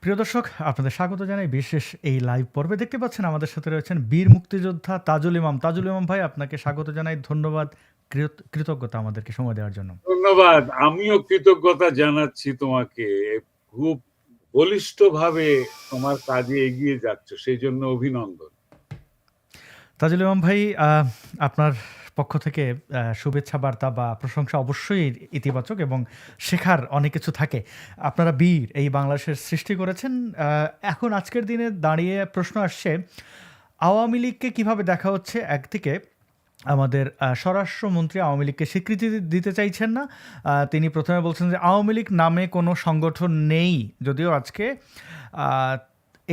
প্রিয় দর্শক, আপনাদের স্বাগত জানাই বিশেষ এই লাইভ পর্বে। দেখতে পাচ্ছেন আমাদের সাথে রয়েছেন বীর মুক্তিযোদ্ধা তাজুল ইমাম। তাজুল ইমাম ভাই, আপনাকে স্বাগত জানাই। ধন্যবাদ, কৃতজ্ঞতা আমাদেরকে সময় দেওয়ার জন্য। ধন্যবাদ। আমিও কৃতজ্ঞতা জানাচ্ছি তোমাকে। খুব বলিষ্ঠভাবে তোমার কাজে এগিয়ে যাচ্ছ, সেই জন্য অভিনন্দন। তাজুল ইমাম ভাই, আপনার পক্ষ থেকে শুভেচ্ছা বার্তা বা প্রশংসা অবশ্যই ইতিবাচক এবং শেখার অনেক কিছু থাকে। আপনারা বীর এই বাংলাদেশের সৃষ্টি করেছেন। এখন আজকের দিনে দাঁড়িয়ে প্রশ্ন আসছে, আওয়ামী লীগকে কীভাবে দেখা হচ্ছে? একদিকে আমাদের স্বরাষ্ট্রমন্ত্রী আওয়ামী লীগকে স্বীকৃতি দিতে চাইছেন না। তিনি প্রথমে বলছেন যে আওয়ামী লীগ নামে কোনো সংগঠন নেই, যদিও আজকে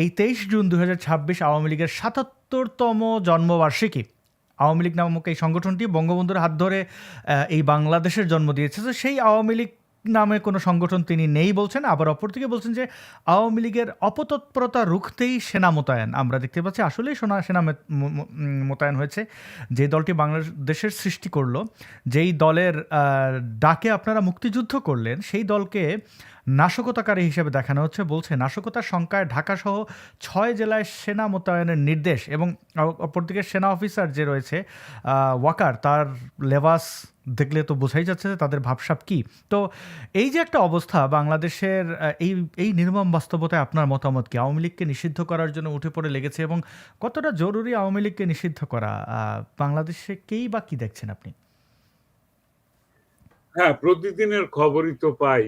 এই 23 জুন 2026 আওয়ামী লীগের ৭৭তম জন্মবার্ষিকী। আওয়ামী লীগ নামক এই সংগঠনটি বঙ্গবন্ধুর হাত ধরে এই বাংলাদেশের জন্ম দিয়েছে। তো সেই আওয়ামী লীগ নামে কোনো সংগঠন তিনি নেই বলছেন। আবার অপরদিকে বলছেন যে আওয়ামী লীগের অপতৎপরতা রুখতেই সেনা মোতায়েন। আমরা দেখতে পাচ্ছি আসলেই সেনা মোতায়েন হয়েছে। যে দলটি বাংলাদেশের সৃষ্টি করলো, যেই দলের ডাকে আপনারা মুক্তিযুদ্ধ করলেন, সেই দলকে নাশকতাকারী হিসেবে দেখানো হচ্ছে। বলছে নাশকতার সংখ্যায় ঢাকাসহ 6 জেলায় সেনা মোতায়েনের নির্দেশ। এবং অপরদিকে সেনা অফিসার যে রয়েছে ওয়াকার, তার লেবাস দেখলে তো বোঝাই যাচ্ছে যে তাদের ভাবসাব কী। তো এই যে একটা অবস্থা বাংলাদেশের, এই নির্মম বাস্তবতায় আপনার মতামত কি? আওয়ামী লীগকে নিষিদ্ধ করার জন্য উঠে পড়ে লেগেছে এবং কতটা জরুরি আওয়ামী লীগকে নিষিদ্ধ করা? বাংলাদেশে কেই বা কি দেখছেন আপনি? হ্যাঁ, প্রতিদিনের খবরই তো পাই।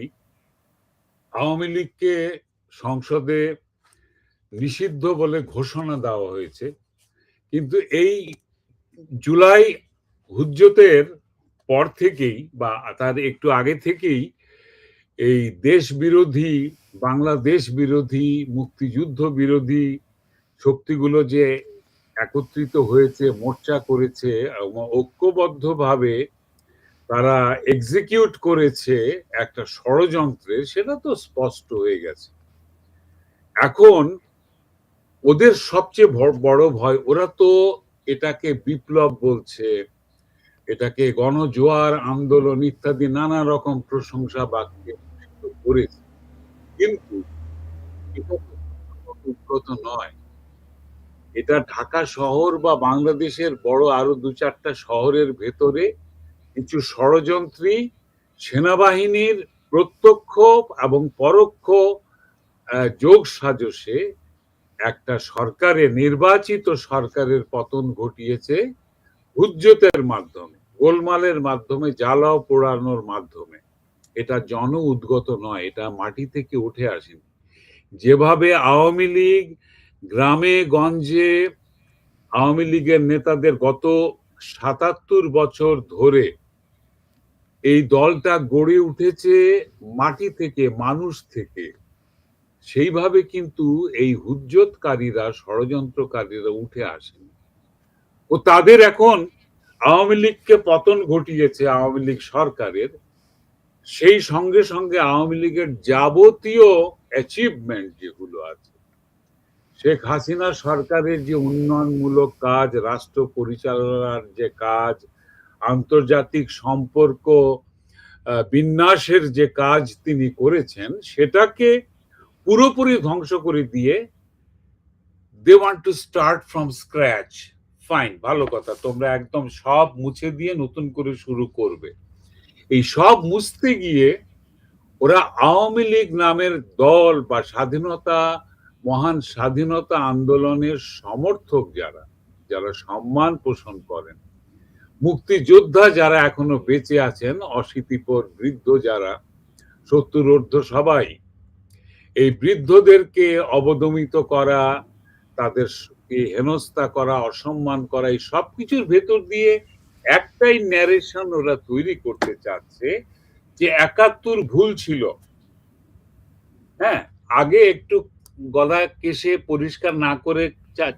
আওয়ামী লীগকে সংসদে নিষিদ্ধ বলে ঘোষণা দেওয়া হয়েছে, কিন্তু এই জুলাই হুজ্জতের পর থেকেই বা তার একটু আগে থেকেই এই দেশ বিরোধী, বাংলাদেশ বিরোধী, মুক্তিযুদ্ধ বিরোধী শক্তিগুলো যে একত্রিত হয়েছে, মোর্চা করেছে, ঐক্যবদ্ধভাবে তারা এক্সিকিউট করেছে একটা ষড়যন্ত্রে, সেটা তো স্পষ্ট হয়ে গেছে। এখন ওদের সবচেয়ে বড় ভয়, ওরা তো এটাকে বিপ্লব বলছে, এটাকে গণজোয়ার আন্দোলন ইত্যাদি নানা রকম প্রশংসা বাক্যে করেছে, কিন্তু এটা তো উদ্গত নয়। এটা ঢাকা শহর বা বাংলাদেশের বড় আরো ২-৪টা শহরের ভেতরে কিছু ষড়যন্ত্রী সেনাবাহিনীর প্রত্যক্ষ এবং পরোক্ষ যোগ সাজসে একটা সরকারের, নির্বাচিত সরকারের পতন ঘটিয়েছে হুজ্জতের মাধ্যমে, গোলমালের মাধ্যমে, জ্বালাও পোড়ানোর মাধ্যমে। এটা জন উদ্গত নয়, এটা মাটি থেকে উঠে আসেনি। যেভাবে আওয়ামী লীগ গ্রামে গঞ্জে আওয়ামী লীগের নেতাদের গত ৭৭ বছর ধরে এই দলটা গড়ে উঠেছে মাটি থেকে, মানুষ থেকে, সেইভাবে কিন্তু এই হুজ্জতকারীরা, ষড়যন্ত্রকারীরা উঠে আসেন। ও তাদের এখন আওয়ামী লীগকে পতন ঘটিয়েছে আওয়ামী লীগ সরকারের, সেই সঙ্গে সঙ্গে আওয়ামী লীগের যাবতীয় অ্যাচিভমেন্ট যেগুলো আছে, শেখ হাসিনা সরকারের যে উন্নয়নমূলক কাজ, রাষ্ট্র পরিচালনার যে কাজ, আন্তর্জাতিক সম্পর্ক বিন্যাসের যে কাজ তিনি করেছেন, সেটাকে পুরোপুরি ধ্বংস করে দিয়ে they want to start from scratch. Fine, ভালো কথা, তোমরা একদম সব মুছে দিয়ে নতুন করে শুরু করবে। এই সব মুছতে গিয়ে ওরা আওয়ামী লীগ নামের দল বা স্বাধীনতা, মহান স্বাধীনতা আন্দোলনের সমর্থক যারা, যারা সম্মান পোষণ করেন, মুক্তিযোদ্ধা যারা এখনো বেঁচে আছেন, অশীতিপর বৃদ্ধ যারা, 70 ঊর্ধ্ব সবাই, এই বৃদ্ধদেরকে অবদমিত করা, তাদেরকে হেনস্থা করা, অসম্মান করা, এই সবকিছুর ভেতর দিয়ে একটাই ন্যারেশন ওরা তৈরি করতে চাচ্ছে যে ৭১ ভুল ছিল। হ্যাঁ, আগে একটু গলা কেশে পরিষ্কার না করে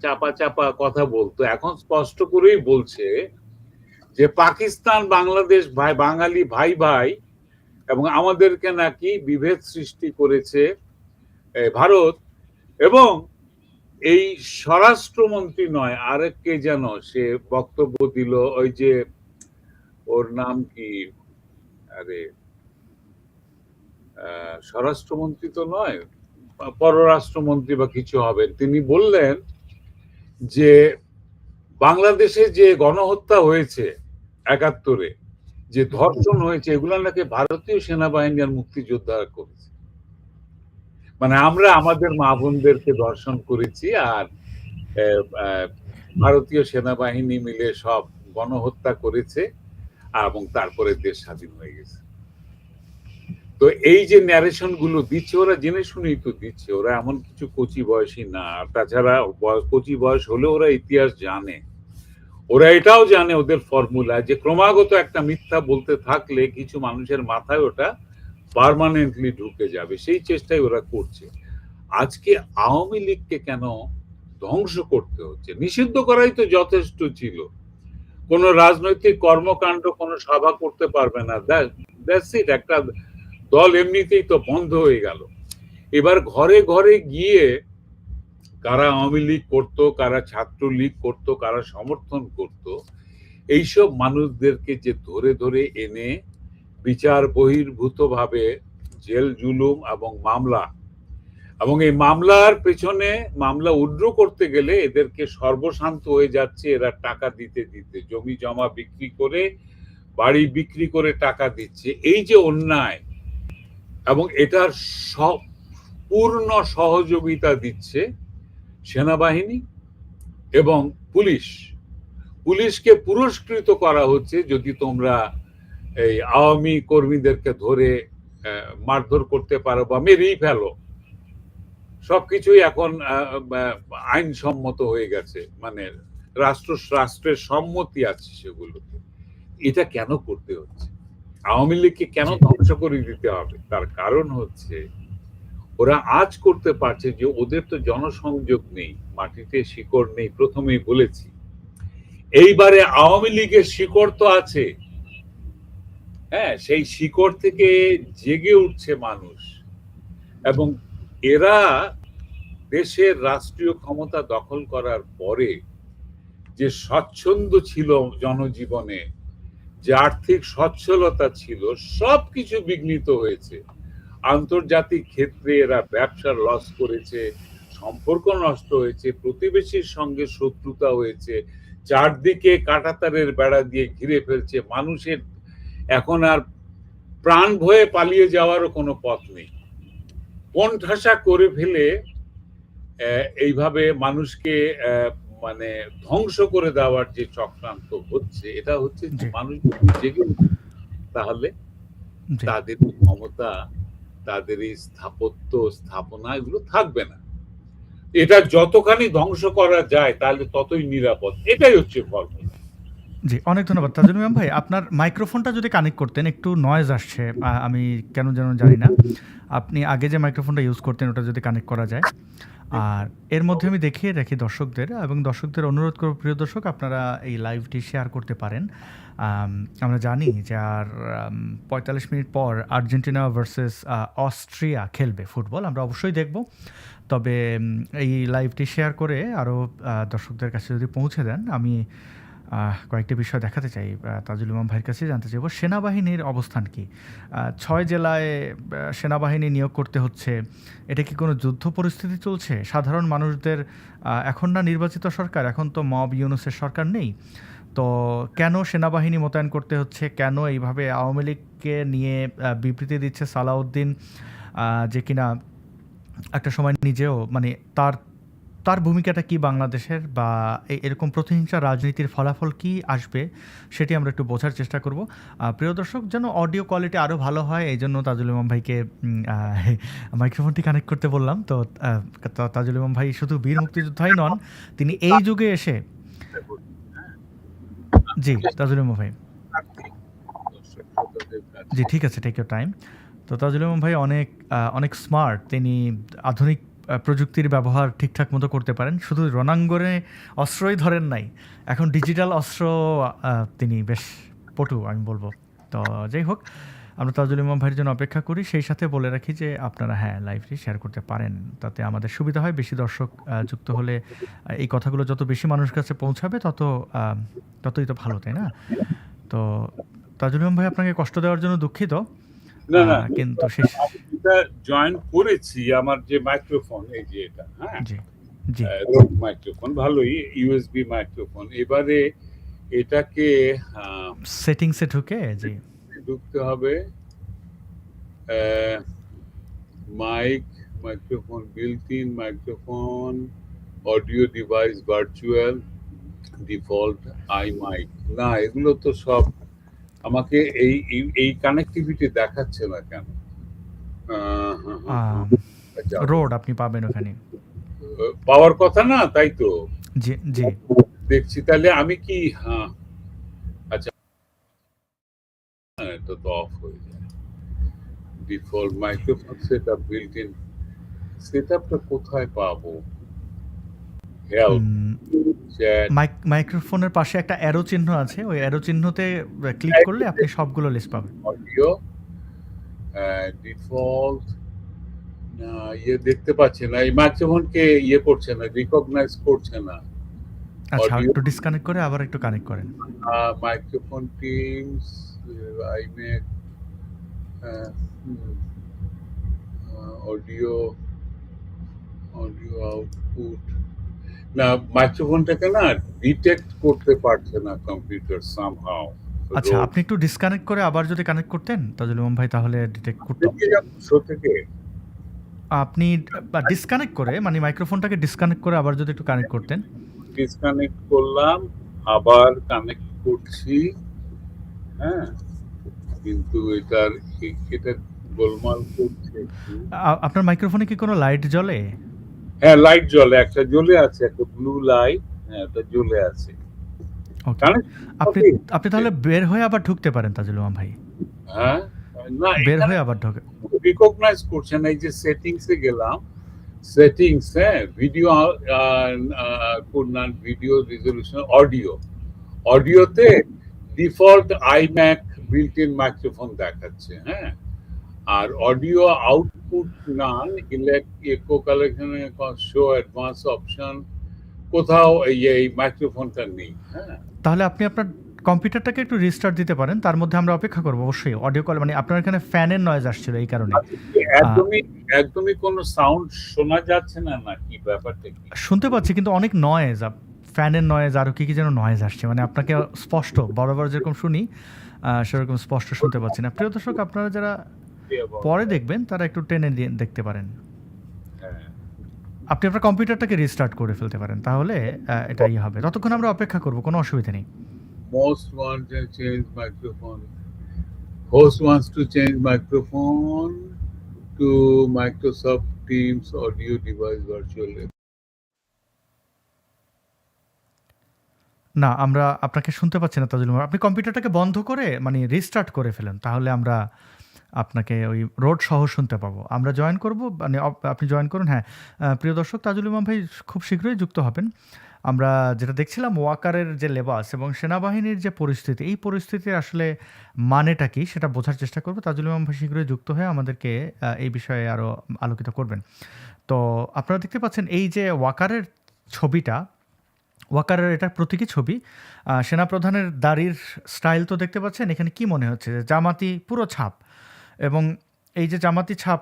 চাপা চাপা কথা বলতো, এখন স্পষ্ট করেই বলছে যে পাকিস্তান বাংলাদেশ ভাই, বাঙালি ভাই ভাই, এবং আমাদেরকে নাকি বিভেদ সৃষ্টি করেছে ভারত। এবং এই স্বরাষ্ট্রমন্ত্রী নয়, আরেক কে যেন সে বক্তব্য দিল, ওই যে ওর নাম কি, আরে স্বরাষ্ট্রমন্ত্রী তো নয়, পররাষ্ট্রমন্ত্রী বা কিছু হবেন, তিনি বললেন যে বাংলাদেশে যে গণহত্যা হয়েছে ৭১-এ, যে ধর্ষণ হয়েছে, এগুলো নাকি ভারতীয় সেনাবাহিনী আর মুক্তিযোদ্ধারা করেছে। মানে আমরা আমাদের মা বোনদেরকে ধর্ষণ করেছি, আর ভারতীয় সেনাবাহিনী মিলে সব গণহত্যা করেছে, এবং তারপরে দেশ স্বাধীন হয়ে গেছে। তো এই যে ন্যারেশন গুলো দিচ্ছে, ওরা জেনে শুনেই তো দিচ্ছে, ওরা এমন কিছু কচি বয়সী না। আর তাছাড়া কচি বয়স হলে ওরা ইতিহাস জানে, ওরা এটাও জানে ওদের ফর্মুলা, যে ক্রমাগত একটা মিথ্যা বলতে থাকলে কিছু মানুষের মাথায় ওটা পার্মানেন্টলি ঢুকে যাবে, সেই চেষ্টাই ওরা করছে। আজকে আওয়ামী লীগকে কেন ধ্বংস করতে হচ্ছে? নিষিদ্ধ করাই তো যথেষ্ট ছিল। কোন রাজনৈতিক কর্মকাণ্ড, কোন সভা করতে পারবে না, দ্যাটস ইট। একটা দল এমনিতেই তো বন্ধ হয়ে গেল। এবার ঘরে ঘরে গিয়ে কারা আওয়ামী লীগ করতো, কারা ছাত্রলীগ করতো, কারা সমর্থন করতো, এইসব মানুষদেরকে যে ধরে ধরে এনে বিচার বহির্ভূত ভাবে জেল জুলুম এবং মামলা, এবং এই মামলার পেছনে, মামলা উড্র করতে গেলে এদেরকে সর্বশান্ত হয়ে যাচ্ছে, এরা টাকা দিতে দিতে, জমি জমা বিক্রি করে, বাড়ি বিক্রি করে টাকা দিচ্ছে। এই যে অন্যায়, এবং এটার পূর্ণ সহযোগিতা দিচ্ছে সেনাবাহিনী এবং পুলিশ। পুলিশকে পুরস্কৃত করা হচ্ছে, যদি তোমরা এই আওয়ামী কর্মীদেরকে ধরে মারধর করতে পারো বা মেরেই ফেলো। সবকিছুই এখন আইনসম্মত হয়ে গেছে, মানে রাষ্ট্রের সম্মতি আছে সেগুলোতে। এটা কেন করতে হচ্ছে? আওয়ামী লীগকে কেন ধ্বংস করে দিতে হবে? তার কারণ হচ্ছে ওরা আজ করতে পারছে যে ওদের তো জনসংযোগ নেই, মাটিতে শিকড় নেই, প্রথমেই বলেছি। এইবারে আওয়ামী লীগের শিকড় তো আছে, হ্যাঁ, সেই শিকড় থেকে জেগে উঠছে মানুষ, এবং এরা দেশের রাষ্ট্রীয় ক্ষমতা দখল করার পরে যে স্বচ্ছন্দ ছিল জনজীবনে, যে আর্থিক সচ্ছলতা ছিল, সবকিছু বিঘ্নিত হয়েছে। আন্তর্জাতিক ক্ষেত্রে এরা ব্যবসার লস করেছে, সম্পর্ক নষ্ট হয়েছে, প্রতিবেশীর সঙ্গে শত্রুতা হয়েছে, চারদিকে কাঁটাতারের বেড়া দিয়ে ঘিরে ফেলছে। মানুষের এখন আর প্রাণ ভয়ে পালিয়ে যাওয়ারও কোনো পথ নেই। কোণঠাসা করে ফেলে এইভাবে মানুষকে মানে ধ্বংস করে দেওয়ার যে চক্রান্ত হচ্ছে, এটা হচ্ছে মানুষ যদি জেগে উঠে, তাহলে তাদের ক্ষমতা, তাদের এই স্থাপত্য, স্থাপনা, এগুলো থাকবে না। এটা যতখানি ধ্বংস করা যায় তাহলে ততই নিরাপদ। এটাই হচ্ছে ফর্মুলা। জি, অনেক ধন্যবাদ তাজুল ইমাম ভাই। আপনার মাইক্রোফোনটা যদি কানেক্ট করতেন, একটু নয়েজ আসছে, আমি কেন যেন জানি না। আপনি আগে যে মাইক্রোফোনটা ইউজ করতেন ওটা যদি কানেক্ট করা যায়। আর এর মধ্যে আমি দেখিয়ে রাখি দর্শকদের, এবং দর্শকদের অনুরোধ করব, প্রিয় দর্শক, আপনারা এই লাইভটি শেয়ার করতে পারেন। আমরা জানি যে আর ৪৫ মিনিট পর আর্জেন্টিনা ভার্সেস অস্ট্রিয়া খেলবে ফুটবল, আমরা অবশ্যই দেখব। তবে এই লাইভটি শেয়ার করে আরও দর্শকদের কাছে যদি পৌঁছে দেন, আমি কয়েকটি বিষয় দেখাতে চাই। তাজুল ইমাম ভাইয়ের কাছে জানতে চাইব সেনাবাহিনীর অবস্থান কি। ৬ জেলায় সেনাবাহিনী নিয়োগ করতে হচ্ছে, এটা কি কোনো যুদ্ধ পরিস্থিতি চলছে? সাধারণ মানুষদের এখন না নির্বাচিত সরকার, এখন তো মব ইউনুসের সরকার নেই, তো কেন সেনাবাহিনী মোতায়েন করতে হচ্ছে? কেন এইভাবে আওয়ামী লীগকে নিয়ে বিবৃতি দিচ্ছে সালাউদ্দিন, যে কিনা একটা সময় নিজেও, মানে তার ভূমিকাটা কি বাংলাদেশের, বা এরকম প্রতিহিংসা রাজনীতির ফলাফল কি আসবে, সেটি আমরা একটু বোঝার চেষ্টা করব। প্রিয় দর্শক, যেন অডিও কোয়ালিটি আরও ভালো হয়, এই জন্য তাজুল ইমাম ভাইকে মাইক্রোফোনটি কানেক্ট করতে বললাম। তো তাজুল ইমাম ভাই শুধু বীর মুক্তিযোদ্ধাই নন, তিনি এই যুগে এসে, জি তাজুল ইমাম ভাই, জি ঠিক আছে, টেক ইউর টাইম। তো তাজুল ইমাম ভাই অনেক স্মার্ট, তিনি আধুনিক প্রযুক্তির ব্যবহার ঠিকঠাক মতো করতে পারেন, শুধু রণাঙ্গনে অস্ত্রই ধরেন নাই, এখন ডিজিটাল অস্ত্র তিনি বেশ পটু, আমি বলবো। তো যাই হোক, আমরা তাজুল ইমাম ভাইয়ের জন্য অপেক্ষা করি। সেই সাথে বলে রাখি যে আপনারা লাইভটি শেয়ার করতে পারেন, তাতে আমাদের সুবিধা হয়। বেশি দর্শক যুক্ত হলে এই কথাগুলো যত বেশি মানুষের কাছে পৌঁছাবে ততই তো ভালো, তাই না? তো তাজুল ইমাম ভাই, আপনাকে কষ্ট দেওয়ার জন্য দুঃখিত। না, না, কিন্তু শেষ আমি যেটা জয়েন করেছি আমার যে মাইক্রোফোন এই যে এটা, হ্যাঁ? জি, জি। রোড মাইক্রোফোন ভালোই ইউএসবি মাইক্রোফোন। এবারে এটাকে আ সেটিংস এ ঢুকে জি। ঢুকতে হবে। অ্যা mike, microphone, built-in microphone, audio device, virtual, default, iMic না এগুলো তো সব আমাকে এই কানেক্টিভিটি দেখাচ্ছে না কেন? আ হা, হা, হা। আম যাবো। রোড আপনি পাবেন ওখানে। পাওয়ার কথা না তাই তো? জি, জি। দেখছি তাহলে আমি কি হ্যাঁ, আচ্ছা এটা তো অফ হয়ে যায়। ডিফল্ট মাইক্রোফোন সেটআপ built-in সেটআপটা কোথায় পাবো? হেল্প, উম চ্যাট, মাইক্রোফোনের পাশে একটা অ্যারো চিহ্ন আছে। ওই অ্যারো চিহ্নতে ক্লিক করলে আপনি সবগুলো লিস্ট পাবেন। অডিও, ডিফল্ট না দেখতে পাচ্ছি না। এই মাইক্রোফোনকে করছে না, রিকগনাইজ করছে না। আচ্ছা, অডিও, একটু ডিসকানেক্ট করে আবার একটু কানেক্ট করেন। Microphone teams, iMac, audio, audio output না মাইক্রোফোনটাকে না ডিটেক্ট করতে পারছে না কম্পিউটার সামহাউ। আচ্ছা, আপনি একটু ডিসকানেক্ট করে আবার যদি কানেক্ট করতেন তাজুল ইমাম ভাই তাহলে ডিটেক্ট করত। শো থেকে আপনি ডিসকানেক্ট করে মানে মাইক্রোফোনটাকে ডিসকানেক্ট করে আবার যদি একটু কানেক্ট করতেন। ডিসকানেক্ট করলাম, আবার কানেক্ট করছি, হ্যাঁ? কিন্তু এটা গোলমাল করছে একটু। আপনার মাইক্রোফোনে কি কোনো লাইট জ্বলে? হ্যাঁ, লাইট জ্বলে। একটা জ্বলে আছে, একটা ব্লু লাইট। হ্যাঁ, এটা জ্বলে আছে। ওকে। কানেক্ট আপনি হবে? আপনি তাহলে বের হয়ে আবার ঢুকতে পারেন তাজুল ইমাম ভাই। হ্যাঁ? না বের এখানে হয়ে আবার ঢোকে। রিকগনাইজ করছে না। এই যে সেটিংস এ গেলাম। সেটিংস হ্যাঁ? ভিডিও কোড নাম ভিডিও রেজোলিউশন অডিও। অডিওতে ডিফল্ট iMac built-in মাইক্রোফোন দেখাচ্ছে, হ্যাঁ? আর অডিও আউটপুট নান ইকো কালেকশনে শো অ্যাডভান্স অপশন কোথাও এই মাইক্রোফোনটা নেই, হ্যাঁ? তাহলে আপনি আপনার কম্পিউটারটাকে একটু রিস্টার্ট দিতে পারেন। তার মধ্যে আমরা অপেক্ষা করব অবশ্যই। অডিও কল মানে আপনার এখানে ফ্যানের নয়েজ আসছিল এই কারণে। আ একদমই কোনো সাউন্ড শোনা যাচ্ছে না নাকি ব্যাপারটা কি? শুনতে পাচ্ছি কিন্তু অনেক নয়েজ ফ্যানের নয়েজ আরো কি যেন নয়েজ আসছে। মানে আপনাকে স্পষ্ট বরাবর যেরকম শুনি সেরকম স্পষ্ট শুনতে পাচ্ছি না। প্রিয় দর্শক আপনারা যারা পরে দেখবেন তারা একটু টেনে দেখতে পারেন। হ্যাঁ। আপনি আপনার কম্পিউটারটাকে রিস্টার্ট করে ফেলতে পারেন। তাহলে এটা হবে। ততক্ষণ আমরা অপেক্ষা করব। কোনো অসুবিধা নেই। Most want to change microphone. Host wants to change microphone to Microsoft Teams audio device virtually. না, আমরা আপনাকে শুনতে পাচ্ছি না তাজুল ইমাম। আপনি কম্পিউটারটাকে বন্ধ করে মানে রিস্টার্ট করে ফেলেন। তাহলে আমরা আপনাকে ওই রোড সহ শুনতে পাবো। আমরা জয়েন করব মানে আপনি জয়েন করুন। হ্যাঁ, প্রিয় দর্শক তাজুল ইমাম ভাই খুব শীঘ্রই যুক্ত হবেন। আমরা যেটা দেখছিলাম ওয়াকারের যে লেবাস এবং সেনাবাহিনীর যে পরিস্থিতি, এই পরিস্থিতির আসলে মানেটা কি সেটা বোঝার চেষ্টা করব। তাজুল ইমাম ভাই শীঘ্রই যুক্ত হয়ে আমাদেরকে এই বিষয়ে আরো আলোকিত করবেন। তো আপনারা দেখতে পাচ্ছেন এই যে ওয়াকারের ছবিটা, ওয়াকারের এটা প্রতীকী ছবি। সেনাপ্রধানের দাড়ির স্টাইল তো দেখতে পাচ্ছেন। এখানে কি মনে হচ্ছে যে জামাতি পুরো ছাপ এবং এই যে জামাতি ছাপ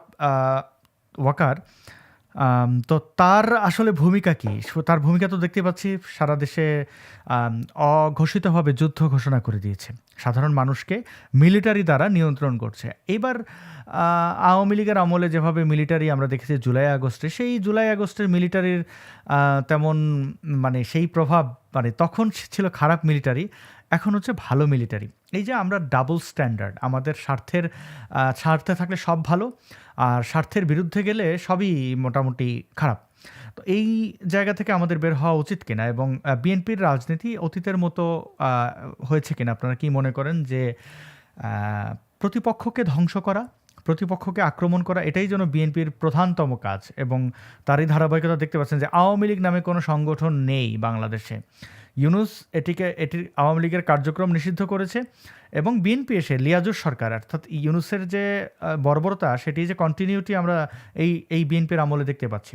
ওয়াকার তো তার আসলে ভূমিকা কি? তার ভূমিকা তো দেখতে পাচ্ছি সারা দেশে অঘোষিতভাবে যুদ্ধ ঘোষণা করে দিয়েছে। সাধারণ মানুষকে মিলিটারি দ্বারা নিয়ন্ত্রণ করছে। এইবার আওয়ামী লীগের আমলে যেভাবে মিলিটারি আমরা দেখেছি জুলাই আগস্টে, সেই জুলাই আগস্টের মিলিটারির তেমন মানে সেই প্রভাব মানে তখন ছিল খারাপ মিলিটারি, এখন হচ্ছে ভালো মিলিটারি। এই যে আমরা ডাবল স্ট্যান্ডার্ড, আমাদের স্বার্থে থাকলে সব ভালো, আর স্বার্থের বিরুদ্ধে গেলে সবই মোটামুটি খারাপ। তো এই জায়গা থেকে আমাদের বের হওয়া উচিত কিনা এবং বিএনপির রাজনীতি অতীতের মতো হয়েছে কিনা আপনারা কি মনে করেন যে প্রতিপক্ষকে ধ্বংস করা, প্রতিপক্ষকে আক্রমণ করা এটাই যেন বিএনপির প্রধানতম কাজ এবং তারই ধারাবাহিকতা দেখতে পাচ্ছেন যে আওয়ামী লীগ নামে কোনো সংগঠন নেই বাংলাদেশে। ইউনূস এটির আওয়ামী লীগের কার্যক্রম নিষিদ্ধ করেছে এবং বিএনপি এসে লিয়াজুর সরকার অর্থাৎ ইউনূসের যে বর্বরতা সেটি যে কন্টিনিউটি আমরা এই বিএনপির আমলে দেখতে পাচ্ছি।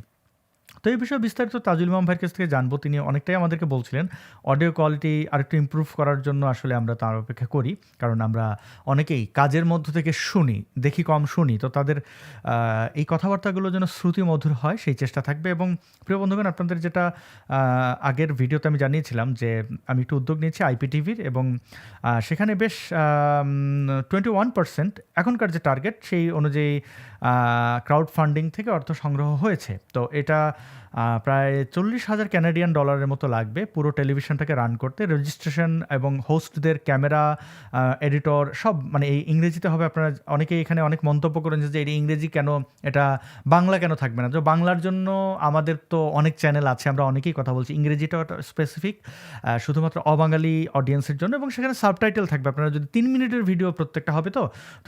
তো এই বিষয়ে বিস্তারিত তাজুল ইমাম ভাইয়ের কাছ থেকে জানবো। তিনি অনেকটাই আমাদেরকে বলছিলেন অডিও কোয়ালিটি আরেকটু ইমপ্রুভ করার জন্য আসলে আমরা তার অপেক্ষা করি। কারণ আমরা অনেকেই কাজের মধ্য থেকে শুনি, দেখি কম শুনি। তো তাদের এই কথাবার্তাগুলো যেন শ্রুতিমধুর হয় সেই চেষ্টা থাকবে। এবং প্রিয় বন্ধুগণ, আপনাদের যেটা আগের ভিডিওতে আমি জানিয়েছিলাম যে আমি একটু উদ্যোগ নিয়েছি আইপিটিভির, এবং সেখানে বেশ 21% এখনকার যে টার্গেট সেই অনুযায়ী ক্রাউড ফান্ডিং থেকে অর্থ সংগ্রহ হয়েছে। তো এটা প্রায় $40,000 মতো লাগবে পুরো টেলিভিশনটাকে রান করতে। রেজিস্ট্রেশন এবং হোস্টদের ক্যামেরা, এডিটর সব মানে এই ইংরেজিতে হবে। আপনারা অনেকেই এখানে অনেক মন্তব্য করেন যে এটা ইংরেজি কেন, এটা বাংলা কেন থাকবে না? তো বাংলার জন্য আমাদের তো অনেক চ্যানেল আছে, আমরা অনেকেই কথা বলছি। ইংরেজিটা স্পেসিফিক শুধুমাত্র অবাঙালি অডিয়েন্সের জন্য, এবং সেখানে সাবটাইটেল থাকবে। আপনারা যদি 3 মিনিটের ভিডিও প্রত্যেকটা হবে, তো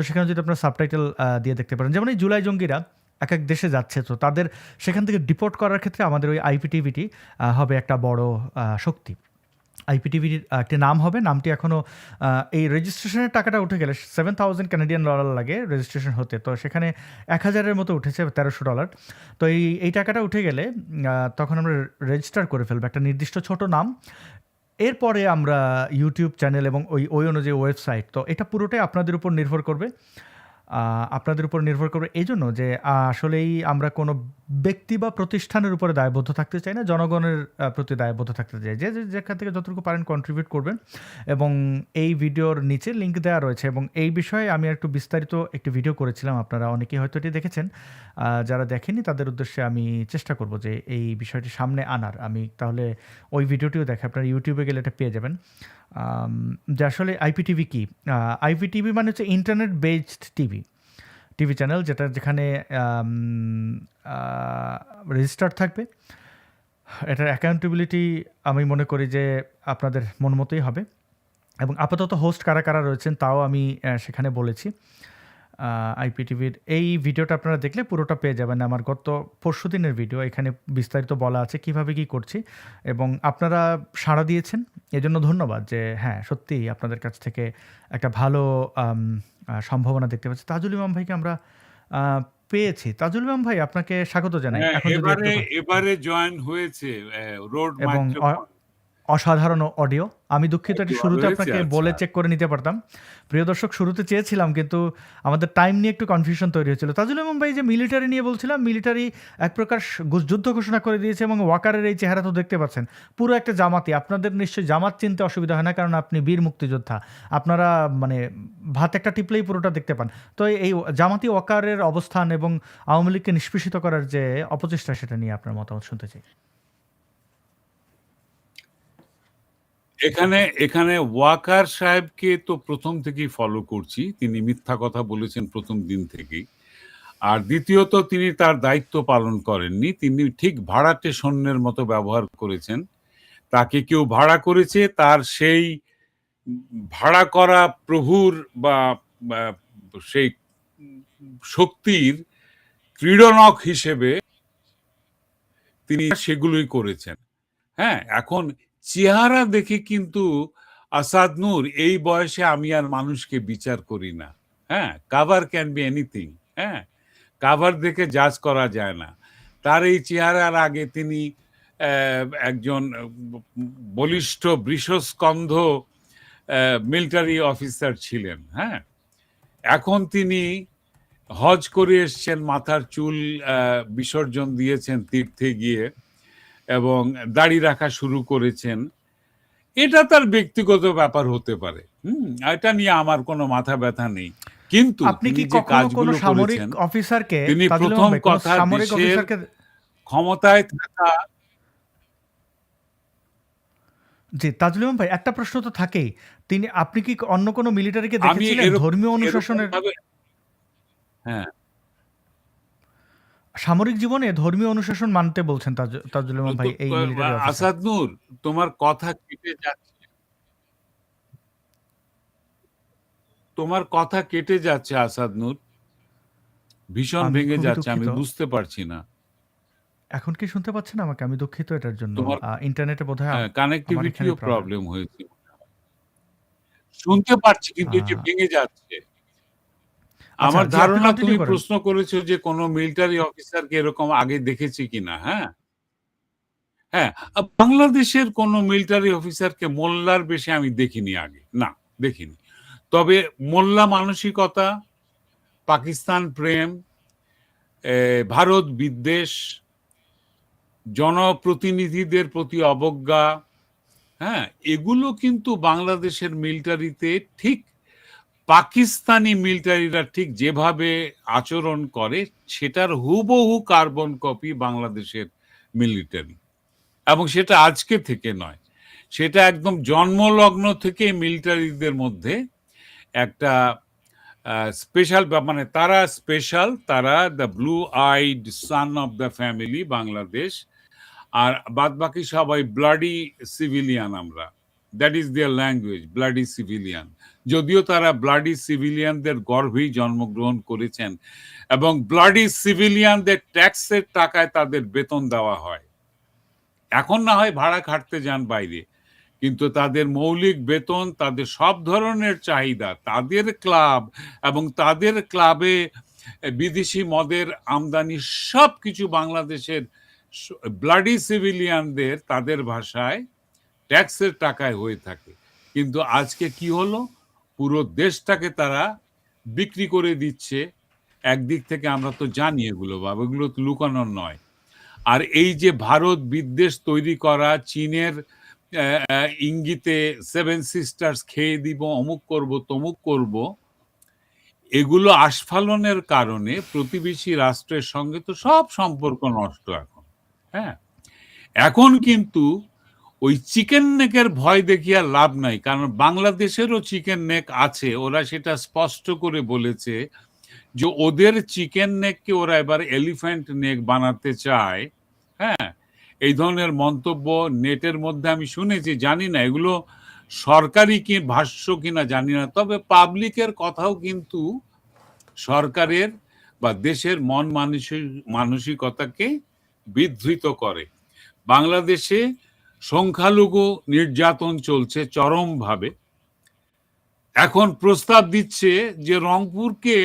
সেখানে যদি আপনারা সাবটাইটেল দিয়ে দেখতে পারেন। যেমন এই জুলাই জঙ্গিরা এক এক দেশে যাচ্ছে, তো তাদের সেখান থেকে ডিপোর্ট করার ক্ষেত্রে আমাদের ওই আইপিটিভিটি হবে একটা বড় শক্তি। আইপিটিভির একটি নাম হবে, নামটি এখনও এই রেজিস্ট্রেশনের টাকাটা উঠে গেলে $7,000 লাগে রেজিস্ট্রেশন হতে। তো সেখানে 1,000-এর মতো উঠেছে, $1,300। তো এই টাকাটা উঠে গেলে তখন আমরা রেজিস্টার করে ফেলবো একটা নির্দিষ্ট ছোট নাম। এরপরে আমরা ইউটিউব চ্যানেল এবং ওই অনুযায়ী ওয়েবসাইট, তো এটা পুরোটাই আপনাদের উপর নির্ভর করবে। এই জন্য যে আসলেই আমরা কোনো ব্যক্তি বা প্রতিষ্ঠানের উপরে দায়বদ্ধ থাকতে চাই না, জনগণের প্রতি দায়বদ্ধ থাকতে চাই। যেখান থেকে যতটুকু পারেন কন্ট্রিবিউট করবেন। এবং এই ভিডিওর নিচে লিঙ্ক দেওয়া রয়েছে, এবং এই বিষয়ে আমি একটু বিস্তারিত একটি ভিডিও করেছিলাম, আপনারা অনেকেই হয়তো এটি দেখেছেন। যারা দেখেনি তাদের উদ্দেশ্যে আমি চেষ্টা করব যে এই বিষয়টি সামনে আনার। আমি তাহলে ওই ভিডিওটিও দেখে আপনারা ইউটিউবে গেলে এটা পেয়ে যাবেন। যে আসলে আইপিটিভি কি। আইপিটিভি মানে হচ্ছে ইন্টারনেট বেসড টিভি চ্যানেল, যেখানে রেজিস্টার থাকবে। এটার অ্যাকাউন্টেবিলিটি আমি মনে করি যে আপনাদের মন মতোই হবে। এবং আপাতত হোস্ট কারা কারা রয়েছেন তাও আমি সেখানে বলেছি। আইপিটিভির এই ভিডিওটা আপনারা দেখলে পুরোটা পেয়ে যাবেন। আমার গত পরশুদিনের ভিডিও, এখানে বিস্তারিত বলা আছে কিভাবে কি করছি, এবং আপনারা সাড়া দিয়েছেন, এজন্য ধন্যবাদ। যে হ্যাঁ, সত্যিই আপনাদের কাছ থেকে একটা ভালো সম্ভাবনা দেখতে পাচ্ছি। তাজুল ইমাম ভাইকে আমরা পেয়েছি। তাজুল ইমাম ভাই, আপনাকে স্বাগত জানাই। হ্যাঁ, এখন যদি এবারে জয়েন হয়েছে রোড এবং মাইক্রোফোন। অসাধারণ অডিও। আমি দুঃখিত, এটি ভালো শুরুতে হয়েছে, আপনাকে আচ্ছা। বলে চেক করে নিতে পারতাম। প্রিয় দর্শক, শুরুতে চেয়েছিলাম কিন্তু আমাদের টাইম নিয়ে একটু কনফিউশন তৈরি হয়েছিল। তাজুল ইমাম ভাই, যে মিলিটারি নিয়ে বলছিলাম, মিলিটারি এক প্রকার যুদ্ধ ঘোষণা করে দিয়েছে, এবং ওয়াকারের এই চেহারা তো দেখতে পাচ্ছেন, পুরো একটা জামাতি। আপনাদের নিশ্চয়ই জামাত চিনতে অসুবিধা হয় না, কারণ আপনি বীর মুক্তিযোদ্ধা। আপনারা মানে ভাত একটা টিপলেই পুরোটা দেখতে পান। তো এই জামাতি ওয়াকারের অবস্থান এবং আওয়ামী লীগকে নিষ্পেষিত করার যে অপচেষ্টা, সেটা নিয়ে আপনার মতামত শুনতে চাই। এখানে ওয়াকার সাহেবকে তো প্রথম থেকেই ফলো করছি। তিনি মিথ্যা কথা বলেছেন প্রথম দিন থেকেই। আর দ্বিতীয়ত, তিনি তার দায়িত্ব পালন করেননি। তিনি ঠিক ভাড়াটে সৈন্যের মতো ব্যবহার করেছেন। তাকে কেউ ভাড়া করেছে, তার সেই ভাড়া করা প্রভুর বা সেই শক্তির ক্রীড়নক হিসেবে তিনি সেগুলোই করেছেন। হ্যাঁ, এখন চেহারা দেখে কিন্তু আসাদ নূর, এই বয়সে আমি আর মানুষকে বিচার করি না। হ্যাঁ, কাভার ক্যান বি এনিথিং। হ্যাঁ, কাভার দেখে জাজ করা যায় না। তার এই চেহারার আগে তিনি একজন বলিষ্ঠ বৃষস্কন্ধ মিলিটারি অফিসার ছিলেন। হ্যাঁ, এখন তিনি হজ করে এসছেন, মাথার চুল বিসর্জন দিয়েছেন তীর্থে গিয়ে, এবং দাড়ি রাখা শুরু করেছেন। এটা তার ব্যক্তিগত ব্যাপার হতে পারে। এটা নিয়ে আমার কোনো মাথা ব্যথা নেই। কিন্তু আপনি তিনি কি যে কখনো কোনো কাজগুলো সামরিক করেছেন, অফিসারকে, তিনি তাজুল ইমাম প্রথম ভাই, কোনো কথা সামরিক দেশের অফিসারকে, ক্ষমতায় থাকা। জি তাজুল ইমাম ভাই, একটা প্রশ্ন তো থাকেই। আপনি কি অন্য কোনো মিলিটারিকে আমি দেখেছিলেন ধর্মীয় এরকম অনুশাসনের, ভাবে, হ্যাঁ, সামরিক জীবনে ধর্মীয় অনুশাসন মানতে বলছেন তাজুল ইমাম ভাই এই মিলিটারি অফিসার? আসাদ নূর, তোমার কথা কেটে যাচ্ছে। তোমার কথা কেটে যাচ্ছে আসাদ নূর, ভীষণ আমি ভেঙে খুবই যাচ্ছে, আমি দুঃখিত। বুঝতে পারছি না। এখন কি শুনতে পাচ্ছেন আমাকে? আমি দুঃখিত এটার জন্য। তোমার ইন্টারনেটে বোধহয় আমার কানেক্টিভিটিও এখানেই প্রবলেম। প্রবলেম হয়েছে। শুনতে পারছি, কিন্তু এটি ভেঙে যাচ্ছে। আচ্ছা, আমার জি, আপনি ধারণা কন্টিনিউ তুমি করেন। প্রশ্ন করেছো যে কোনো মিলিটারি অফিসারকে এরকম আগে দেখেছি কিনা। হ্যাঁ, হ্যাঁ, বাংলাদেশের কোনো মিলিটারি অফিসারকে মোল্লার বেশে আমি দেখিনি আগে। না, দেখিনি। তবে মোল্লা মানসিকতা, পাকিস্তান প্রেম, ভারত বিদ্বেষ, জনপ্রতিনিধিদের প্রতি অবজ্ঞা, হ্যাঁ? এগুলো কিন্তু বাংলাদেশের মিলিটারিতে ঠিক পাকিস্তানি মিলিটারিরা ঠিক যেভাবে আচরণ করে সেটার হুবহু কার্বন কপি বাংলাদেশের মিলিটারি। এবং সেটা আজকে থেকে নয়, সেটা একদম জন্মলগ্ন থেকে মিলিটারিদের মধ্যে একটা স্পেশাল, মানে তারা স্পেশাল, তারা the blue eyed son of the family Bangladesh, আর বাদ বাকি সবাই ব্লাডি সিভিলিয়ান। আমরা, that is their language, bloody civilian. যদিও তারা ব্লাডি সিভিলিয়ানদের গর্ভেই জন্মগ্রহণ করেছেন এবং ব্লাডি সিভিলিয়ানদের ট্যাক্সের টাকায় তাদের বেতন দেওয়া হয়। এখন না হয় ভাড়া খাটতে যান বাইরে, কিন্তু তাদের মৌলিক বেতন, তাদের সব ধরনের চাহিদা, তাদের ক্লাব এবং তাদের ক্লাবে বিদেশি মদের আমদানি সবকিছু বাংলাদেশের ব্লাডি সিভিলিয়ানদের, তাদের ভাষায়, ট্যাক্সের টাকায় হয়ে থাকে। কিন্তু আজকে কি হলো, পুরো দেশটাকে তারা বিক্রি করে দিচ্ছে। একদিক থেকে আমরা তো জানি এগুলো, বাবা, এগুলো তো লুকানোর নয়। আর এই যে ভারত বিদ্বেষ তৈরি করা, চীনের ইঙ্গিতে সেভেন সিস্টার্স খেয়ে দিব, অমুক করব তমুক করব, এগুলো আস্ফালনের কারণে প্রতিবেশী রাষ্ট্রের সঙ্গে তো সব সম্পর্ক নষ্ট এখন। হ্যাঁ, এখন কিন্তু ওই চিকেন নেকের ভয় দেখিয়ে আর লাভ নাই, কারণ বাংলাদেশেরও চিকেন নেক আছে। ওরা সেটা স্পষ্ট করে বলেছে যে ওদের চিকেন নেককে ওরা এবার এলিফ্যান্ট নেক বানাতে চায়। হ্যাঁ, এই ধরনের মন্তব্য নেটের মধ্যে আমি শুনেছি, জানি না এগুলো সরকারি কি ভাষ্য কিনা জানি না, তবে পাবলিকের কথাও কিন্তু সরকারের বা দেশের মন মানসিকতাকে বিধৃত করে। বাংলাদেশে সংখ্যালঘু নির্যাতন চলছে চরমভাবে। এখন প্রস্তাব দিচ্ছে যে রংপুরকে,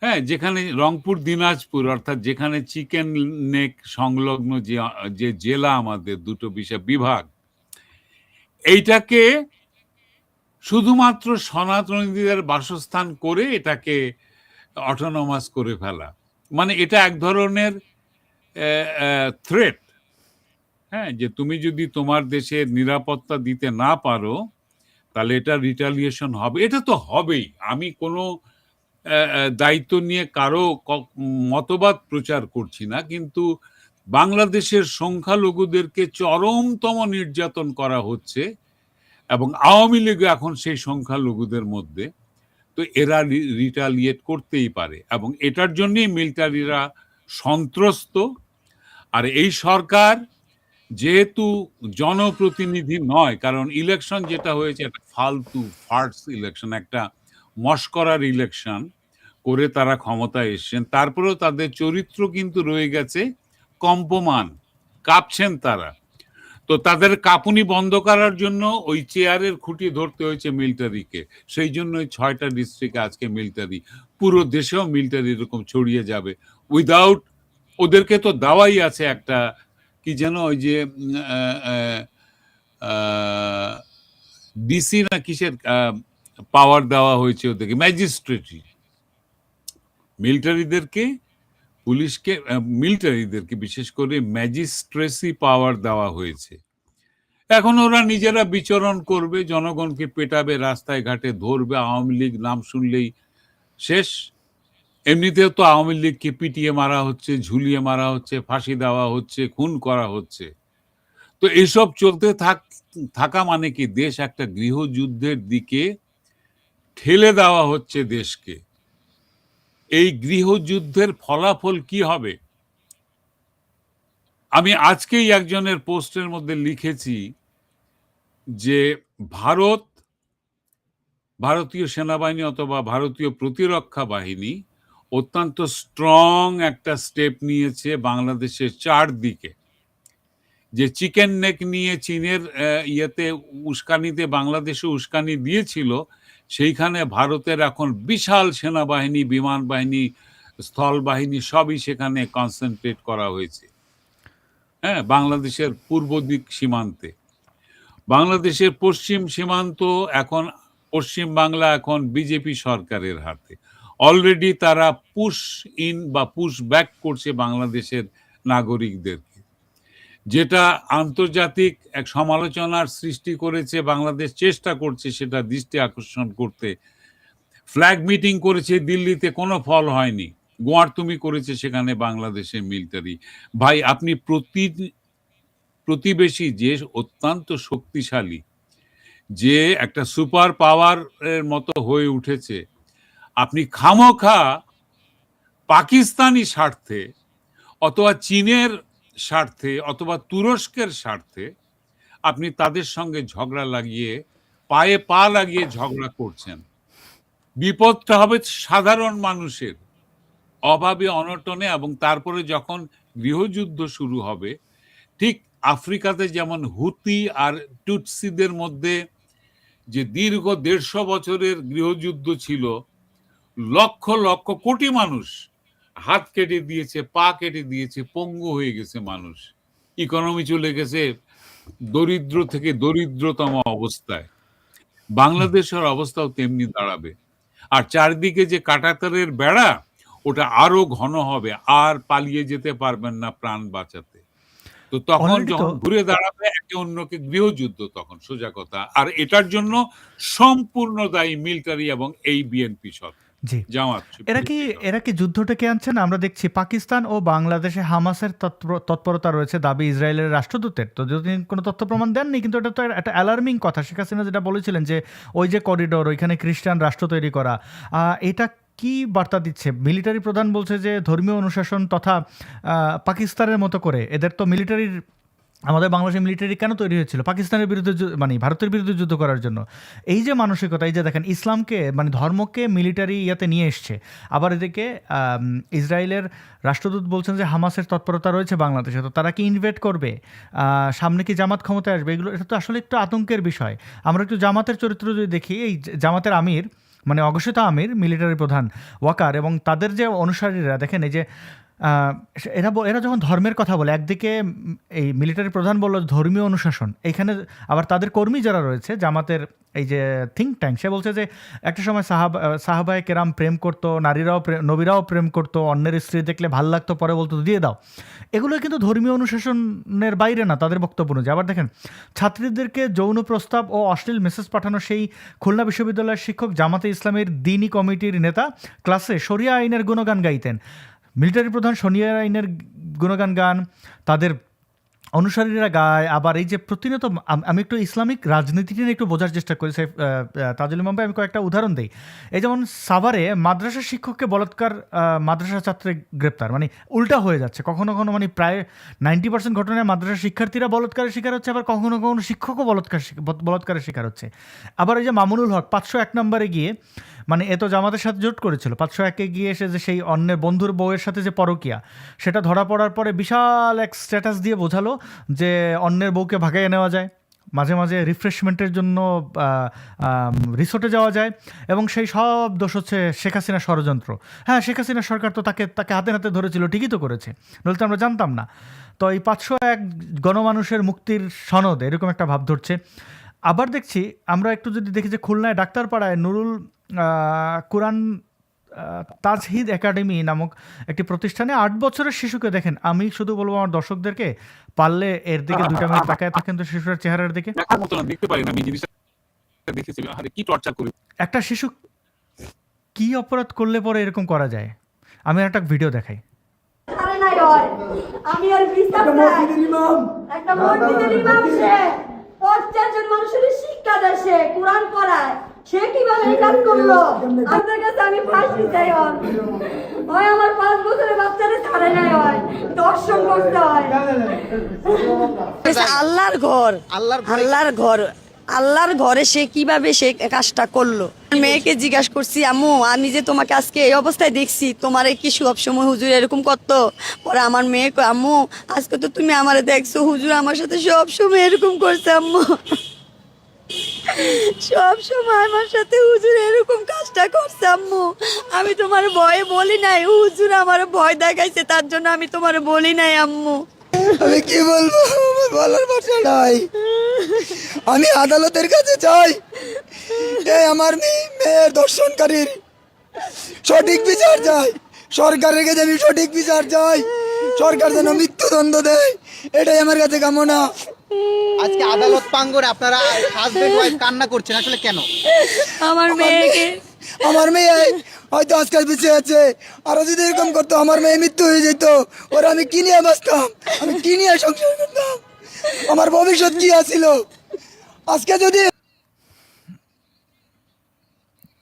হ্যাঁ, যেখানে রংপুর দিনাজপুর, অর্থাৎ যেখানে চিকেন নেক সংলগ্ন যে জেলা, আমাদের দুটো বিভাগ, এইটাকে শুধুমাত্র সনাতনীদের বাসস্থান করে এটাকে অটোনমাস করে ফেলা। মানে এটা এক ধরনের থ্রেট, হ্যাঁ, যে তুমি যদি তোমার দেশের নিরাপত্তা দিতে না পারো তাহলে এটা রিটালিয়েশন হবে। এটা তো হবেই। আমি কোনো দায়িত্ব নিয়ে কারো মতবাদ প্রচার করছি না, কিন্তু বাংলাদেশের সংখ্যালঘুদেরকে চরমতম নির্যাতন করা হচ্ছে এবং আওয়ামী লীগ এখন সেই সংখ্যালঘুদের মধ্যে। তো এরা রিটালিয়েট করতেই পারে এবং এটার জন্যই মিলিটারিরা সন্ত্রস্ত। আর এই সরকার যেহেতু জনপ্রতিনিধি নয়, কারণ ইলেকশন যেটা হয়েছে একটা ফালতু ফার্স ইলেকশন, একটা মস্করার ইলেকশন করে তারা ক্ষমতায় এসছেন, তারপরেও তাদের চরিত্র কিন্তু রয়ে গেছে কম্পমান, কাঁপছেন তারা। তো তাদের কাঁপুনি বন্ধ করার জন্য ওই চেয়ারের খুঁটি ধরতে হয়েছে মিলিটারিকে। সেই জন্য 6টা ডিস্ট্রিক্টে আজকে মিলিটারি, পুরো দেশেও মিলিটারি এরকম ছড়িয়ে যাবে উইদাউট, ওদেরকে তো দেওয়াই আছে একটা কি যেন ওই যে ডিসি না কিসের পাওয়ার দেওয়া হয়েছে ওদেরকে, ম্যাজিস্ট্রেটি। মিলিটারিদেরকে, পুলিশকে, মিলিটারিদেরকে বিশেষ করে ম্যাজিস্ট্রেসি পাওয়ার দেওয়া হয়েছে। এখন ওরা নিজেরা বিচরণ করবে, জনগণকে পেটাবে, রাস্তায় ঘাটে ধরবে, আওয়ামী লীগ নাম শুনলেই শেষ। এমনিতেও তো আওয়ামী লীগকে পিটিয়ে মারা হচ্ছে, ঝুলিয়ে মারা হচ্ছে, ফাঁসি দেওয়া হচ্ছে, খুন করা হচ্ছে। তো এসব চলতে থাকা মানে কি, দেশ একটা গৃহযুদ্ধের দিকে ঠেলে দেওয়া হচ্ছে দেশকে। এই গৃহযুদ্ধের ফলাফল কি হবে? আমি আজকেই একজনের পোস্টের মধ্যে লিখেছি যে ভারতীয় সেনাবাহিনী অথবা ভারতীয় প্রতিরক্ষা বাহিনী অত্যন্ত স্ট্রং একটা স্টেপ নিয়েছে বাংলাদেশের চারদিকে। যে চিকেন নেক নিয়ে চীনের ইয়েতে উস্কানিতে বাংলাদেশে উস্কানি দিয়েছিল, সেইখানে ভারতের এখন বিশাল সেনাবাহিনী, বিমান বাহিনী, স্থল বাহিনী সবই সেখানে কনসেন্ট্রেট করা হয়েছে। হ্যাঁ, বাংলাদেশের পূর্ব দিক সীমান্তে। বাংলাদেশের পশ্চিম সীমান্ত এখন, পশ্চিম বাংলা এখন বিজেপি সরকারের হাতে। অলরেডি তারা পুশ ইন বা পুশ ব্যাক করছে বাংলাদেশের নাগরিকদেরকে, যেটা আন্তর্জাতিক এক সমালোচনার সৃষ্টি করেছে। বাংলাদেশ চেষ্টা করছে সেটা দৃষ্টি আকর্ষণ করতে। ফ্ল্যাগ মিটিং করেছে দিল্লিতে, কোনো ফল হয়নি। গোয়ার্তুমি করেছে সেখানে বাংলাদেশের মিলিটারি। ভাই, আপনি প্রতিবেশী যে অত্যন্ত শক্তিশালী, যে একটা সুপার পাওয়ার এর মতো হয়ে উঠেছে, আপনি খামোখা পাকিস্তানি স্বার্থে অথবা চীনের স্বার্থে অথবা তুরস্কের স্বার্থে আপনি তাদের সঙ্গে ঝগড়া লাগিয়ে, পায়ে পা লাগিয়ে ঝগড়া করছেন। বিপদটা হবে সাধারণ মানুষের, অভাবে অনটনে। এবং তারপরে যখন গৃহযুদ্ধ শুরু হবে, ঠিক আফ্রিকাতে যেমন হুতি আর টুটসিদের মধ্যে যে দীর্ঘ ১৫০ বছরের গৃহযুদ্ধ ছিল, লক্ষ লক্ষ কোটি মানুষ হাত কেটে দিয়েছে, পা কেটে দিয়েছে, পঙ্গু হয়ে গেছে মানুষ, ইকোনমি চলে গেছে দরিদ্র থেকে দরিদ্রতম অবস্থায়। বাংলাদেশের অবস্থাও তেমনি দাঁড়াবে। আর চারদিকে যে কাঁটাতারের বেড়া, ওটা আরো ঘন হবে, আর পালিয়ে যেতে পারবেন না প্রাণ বাঁচাতে। তো তখন অলরেডি তো যখন ঘুরে দাঁড়াবে একে অন্যকে, গৃহযুদ্ধ তখন সোজা কথা। আর এটার জন্য সম্পূর্ণ দায়ী মিলিটারি এবং এই বিএনপি সরকার, জি। জামাত এরা কি এরা কি যুদ্ধটাকে আনছেন? আমরা দেখছি পাকিস্তান ও বাংলাদেশে হামাসের তৎপরতা রয়েছে দাবি ইসরায়েলের রাষ্ট্রদূতের। তো যদি কোনো তথ্য প্রমাণ দেননি, কিন্তু এটা তো একটা অ্যালার্মিং কথা। শেখ হাসিনা যেটা বলেছিলেন যে ওই যে করিডোর, ওইখানে খ্রিস্টান রাষ্ট্র তৈরি করা, এটা কি বার্তা দিচ্ছে? মিলিটারি প্রধান বলছে যে ধর্মীয় অনুশাসন তথা পাকিস্তানের মতো করে এদের তো মিলিটারির, আমাদের বাংলাদেশের মিলিটারি কেন তৈরি হয়েছিল? পাকিস্তানের বিরুদ্ধে, মানে ভারতের বিরুদ্ধে যুদ্ধ করার জন্য। এই যে মানসিকতা, এই যে দেখেন ইসলামকে, মানে ধর্মকে মিলিটারি ইয়াতে নিয়ে এসছে। আবার এদিকে ইসরায়েলের রাষ্ট্রদূত বলছেন যে হামাসের তৎপরতা রয়েছে বাংলাদেশে, তো তারা কি ইনভেট করবে? সামনে কি জামাত ক্ষমতায় আসবে? এগুলো, এটা তো আসলে একটু আতঙ্কের বিষয়। আমরা একটু জামাতের চরিত্র যদি দেখি, এই জামাতের আমির, মানে অঘোষিত আমির, মিলিটারি প্রধান ওয়াকার এবং তাদের যে অনুসারীরা, দেখেন এই যে এরা যখন ধর্মের কথা বলে, একদিকে এই মিলিটারি প্রধান বলল ধর্মীয় অনুশাসন, এইখানে আবার তাদের কর্মী যারা রয়েছে জামাতের এই যে থিঙ্ক ট্যাঙ্ক, সে বলছে যে একটা সময় সাহাবায়ে কেরাম প্রেম করতো, নবীরাও প্রেম করতো, অন্যের স্ত্রী দেখলে ভাল লাগতো, পরে বলতো দিয়ে দাও। এগুলো কিন্তু ধর্মীয় অনুশাসনের বাইরে না তাদের বক্তব্য অনুযায়ী। আবার দেখেন ছাত্রীদেরকে যৌন প্রস্তাব ও অশ্লীল মেসেজ পাঠানো সেই খুলনা বিশ্ববিদ্যালয়ের শিক্ষক জামাতে ইসলামের দ্বীনি কমিটির নেতা ক্লাসে শরিয়া আইনের গুণগান গাইতেন। মিলিটারি প্রধান শরিয়া আইনের গুণগান গান, তাদের অনুসারীরা গায়। আবার এই যে প্রতিনিয়ত, আমি একটু ইসলামিক রাজনীতিটা নিয়ে একটু বোঝার চেষ্টা করি তাজুল ইমাম ভাই, আমি কয়েকটা উদাহরণ দিই। এই যেমন সাভারে মাদ্রাসা শিক্ষককে বলাৎকার, মাদ্রাসা ছাত্রে গ্রেপ্তার, মানে উল্টা হয়ে যাচ্ছে। কখনো কখনো মানে প্রায় 90% ঘটনায় মাদ্রাসা শিক্ষার্থীরা বলাৎকারের শিকার হচ্ছে, আবার কখনো কখনো শিক্ষকও বলাৎকারের শিকার হচ্ছে। আবার এই যে মামুনুল হক 501 নম্বরে গিয়ে, মানে এ তো জামাতের সাথে জোট করেছিল, 501-এ গিয়ে এসে যে সেই অন্যের বন্ধুর বউয়ের সাথে যে পরকিয়া, সেটা ধরা পড়ার পরে বিশাল এক স্ট্যাটাস দিয়ে বোঝালো যে অন্যের বউকে ভাগাইয়ে নেওয়া যায়, মাঝে মাঝে রিফ্রেশমেন্টের জন্য রিসোর্টে যাওয়া যায়, এবং সেই সব দোষ হচ্ছে শেখ হাসিনার ষড়যন্ত্র। হ্যাঁ, শেখ হাসিনার সরকার তো তাকে হাতে নাতে ধরেছিল, ঠিকই তো করেছে, নইলে তো আমরা জানতাম না। তো এই 501 গণমানুষের মুক্তির সনদ, এরকম একটা ভাব ধরছে। আবার দেখছি আমরা একটু যদি দেখি যে খুলনায় ডাক্তারপাড়ায় নুরুল কুরআন তাজহিদ একাডেমি নামক একটি প্রতিষ্ঠানে 8 বছরের শিশুকে, দেখেন আমি শুধু বলবো আমার দর্শকদেরকে, পারলে এর দিকে 2 মিনিট তাকায় থাকেন তো শিশুর চেহারার দিকে। একটা শিশু কি অপরাধ করলে পরে এরকম করা যায়? আমি একটা ভিডিও দেখাই। আমি আর একটা মসজিদের ইমাম, সে 50 জন মানুষের শিক্ষা দেয়, সে কোরআন পড়ায়, সে কিভাবে এই কাজ করলো? আপনার কাছে আমি ফাঁসি চাই। হয় আমার 5 বছরের বাচ্চারা ছাড়ে নাই, হয় দর্শন করতে হয়। আল্লাহর ঘর, আল্লাহর ঘর, আল্লাহর ঘরে সে কিভাবে সে কাজটা করলো? মেয়েকে জিজ্ঞাসা করছি, আম্মু আমি যে তোমাকে আজকে এই অবস্থায় দেখছি, তোমার কি সবসময় হুজুর এরকম করতো? পরে আমার মেয়ে কয়, আম্মু আজকে তো তুমি আমারে দেখছো, হুজুর আমার সাথে সবসময় এরকম করছে আম্মু, সব সময় আমার সাথে হুজুর এরকম কাজটা করছে আম্মু। আমি তোমার ভয়ে বলি নাই, হুজুর আমার ভয় দেখাইছে, তার জন্য আমি তোমার বলি নাই আম্মু। আমি কি বলবো, আমার বলার ভাষা নাই। আমি আদালতের কাছে চাই এই আমার মেয়ের ধর্ষণকারীর সঠিক বিচার চাই। সরকারের কাছে আমি সঠিক বিচার চাই। সরকার যেন মৃত্যুদণ্ড দেয়, এটাই আমার কাছে কামনা। আজকে আদালত প্রাঙ্গণে আপনারা হাজবেন্ড ওয়াইফ কান্না করছেন, আসলে কেন? আমার মেয়েকে আমার মেয়ে হয়তো আজকাল বেঁচে আছে, আরো যদি এরকম করতো আমার মেয়ে মৃত্যু হয়ে যেত, ওরা আমি কি নিয়ে বাঁচতাম, আমি কি নিয়ে সংসার করতাম, আমার ভবিষ্যৎ কি আছিল আজকে যদি।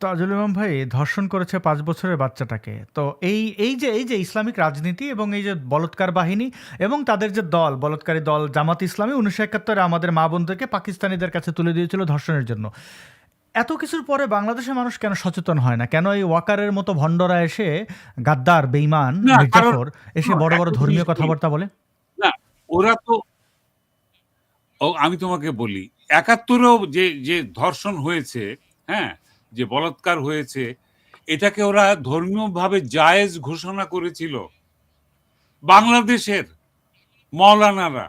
তাজুল ইমাম ভাই ধর্ষণ করেছে 5 বছরের বাচ্চাটাকে। তো এই যে ইসলামিক রাজনীতি এবং এই যে বলৎকার বাহিনী এবং তাদের যে দল, বলৎকারী দল জামাত ইসলামী 1971 আমাদের মা বোনদেরকে পাকিস্তানিদের কাছে তুলে দিয়েছিল ধর্ষণের জন্য। এত কিছুর পরে বাংলাদেশের মানুষ কেন সচেতন হয় না? কেন এই ওয়াকারের মতো ভণ্ডরা এসে, গাদ্দার, বেঈমান, না, মির্জাফর এসে বড় বড় একটা ধর্মীয় জিনিস কি, কথাবার্তা বলে? না ওরা তো, আমি তোমাকে বলি 71-এও যে যে ধর্ষণ হয়েছে, হ্যাঁ, যে বলাৎকার হয়েছে, এটাকে ওরা ধর্মীয়ভাবে জায়েজ ঘোষণা করেছিল। বাংলাদেশের মৌলানারা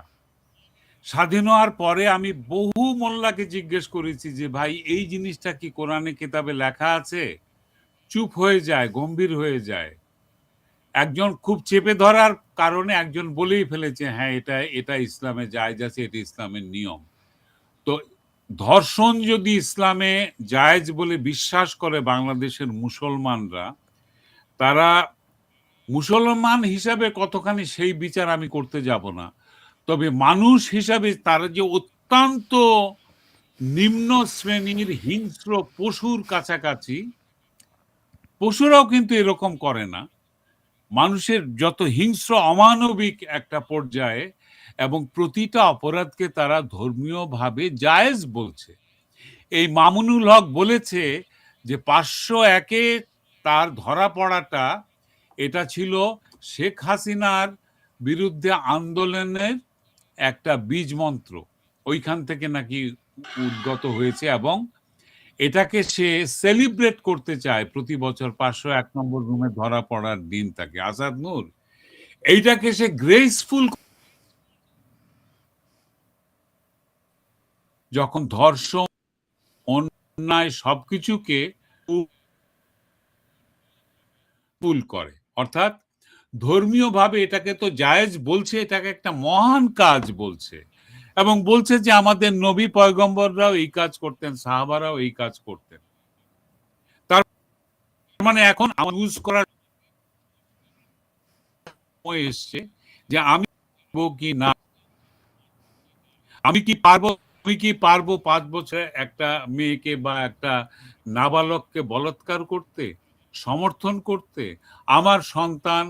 স্বাধীন হওয়ার পরে আমি বহু মোল্লাকে জিজ্ঞেস করেছি যে ভাই এই জিনিসটা কি কোরআনে কিতাবে লেখা আছে? চুপ হয়ে যায়, গম্ভীর হয়ে যায়। একজন খুব চেপে ধরার কারণে একজন বলেই ফেলেছে হ্যাঁ এটা এটা ইসলামে জায়েজ আছে, এটা ইসলামের নিয়ম। তো ধর্ষণ যদি ইসলামে জায়েজ বলে বিশ্বাস করে বাংলাদেশের মুসলমানরা, তারা মুসলমান হিসাবে কতখানি সেই বিচার আমি করতে যাব না, তবে মানুষ হিসাবে তারা যে অত্যন্ত নিম্ন শ্রেণীর হিংস্র পশুর কাছাকাছি, পশুরাও কিন্তু এরকম করে না, মানুষের যত হিংস্র অমানবিক একটা পর্যায়ে, এবং প্রতিটা অপরাধকে তারা ধর্মীয়ভাবে জায়েজ বলছে। এই মামুনুল হক বলেছে যে 501-এ তার ধরা পড়াটা এটা ছিল শেখ হাসিনার বিরুদ্ধে আন্দোলনের একটা বীজ মন্ত্র, ওইখান থেকে নাকি উদ্গত হয়েছে, এবং এটাকে সে সেলিব্রেট করতে চায় প্রতি বছর 501 নম্বর রুমে ধরা পড়ার দিন তাকে। আজাদ নূর এইটাকে সে গ্রেসফুল, যখন ধর্ষণ, অন্যায় সবকিছুকে ফুল করে, অর্থাৎ ধর্মীয়ভাবে এটাকে তো জায়েজ বলছে, এটাকে একটা মহান কাজ বলছে, এবং বলছে যে আমাদের নবী পয়গম্বররাও এই কাজ করতেন, সাহাবারাও এই কাজ করতেন। তার মানে এখন ইউজ করার সময় এসছে যে আমি কি না, আমি কি পারবো 5 বছরে একটা মেয়েকে বা একটা নাবালককে বলাৎকার করতে, সমর্থন করতে? আমার সন্তান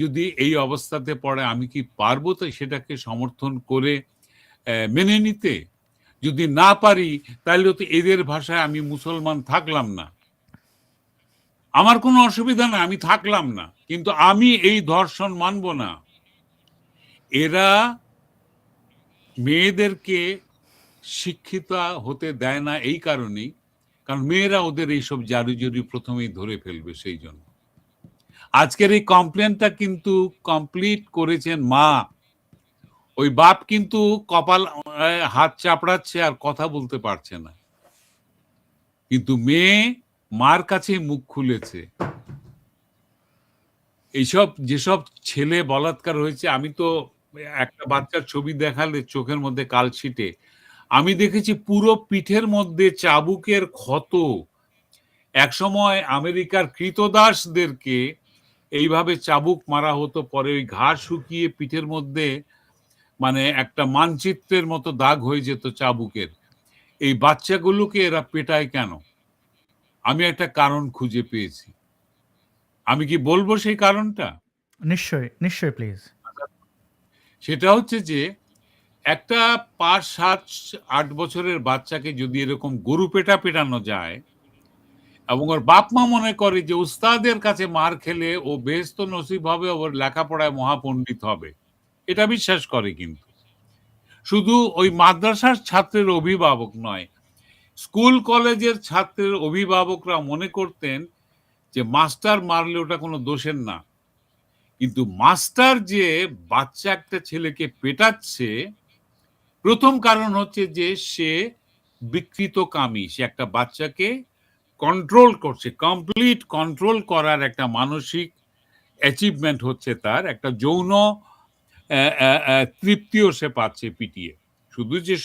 যদি এই অবস্থাতে পড়ে আমি কি পারবো তো সেটাকে সমর্থন করে মেনে নিতে? যদি না পারি তাহলে তো এদের ভাষায় আমি মুসলমান থাকলাম না, আমার কোনো অসুবিধা না, আমি থাকলাম না, কিন্তু আমি এই ধর্ষণ মানব না। এরা মেয়েদেরকে শিক্ষিত হতে দেয় না এই কারণেই, কারণ মেয়েরা ওদের এইসব জারি প্রথমেই ধরে ফেলবে। সেই জন্য আজকের এই কমপ্লেনটা কিন্তু কমপ্লিট করেছেন মা। ওই বাপ কিন্তু কপাল হাত চাপড়াচ্ছে আর কথা বলতে পারছে না, কিন্তু মেয়ে মার কাছে মুখ খুলেছে। এইসব যেসব ছেলে বলাৎকার হয়েছে, আমি তো একটা বাচ্চার ছবি দেখালে চোখের মধ্যে কালছিটে, আমি দেখেছি পুরো পিঠের মধ্যে চাবুকের ক্ষত। একসময় আমেরিকার কৃতদাসদেরকে এইভাবে চাবুক মারা হতো, পরে ওই ঘা শুকিয়ে পিঠের মধ্যে মানে একটা মানচিত্রের মতো দাগ হয়ে যেত চাবুকের। এই বাচ্চাগুলোকে এরা পেটায় কেন? আমি একটা কারণ খুঁজে পেয়েছি, আমি কি বলবো সেই কারণটা? নিশ্চয়ই, নিশ্চয়ই, প্লিজ। সেটা হচ্ছে যে একটা 5, 7, 8 বছরের বাচ্চাকে যদি এরকম গরু পেটানো যায়, এবং ওর বাপ মা মনে করে যে উস্তাদের কাছে মার খেলে ও বেহেশত নসিব হবে, ওর লেখাপড়ায় মহাপণ্ডিত হবে, এটা বিশ্বাস করে। কিন্তু শুধু ওই মাদ্রাসার ছাত্রের অভিভাবক নয়, স্কুল কলেজের ছাত্রের অভিভাবকরা মনে করতেন যে মাস্টার মারলে ওটা কোনো দোষের না, কিন্তু মাস্টার যে বাচ্চা একটা ছেলেকে পেটাচ্ছে, প্রথম কারণ হচ্ছে যে সে বিকৃতকামী, সে একটা বাচ্চাকে কন্ট্রোল করছে, কমপ্লিট কন্ট্রোল করার একটা মানসিক অ্যাচিভমেন্ট হচ্ছে তার, একটা যৌন তৃপ্তিও সে পাচ্ছে পিটিয়ে। শুধু যে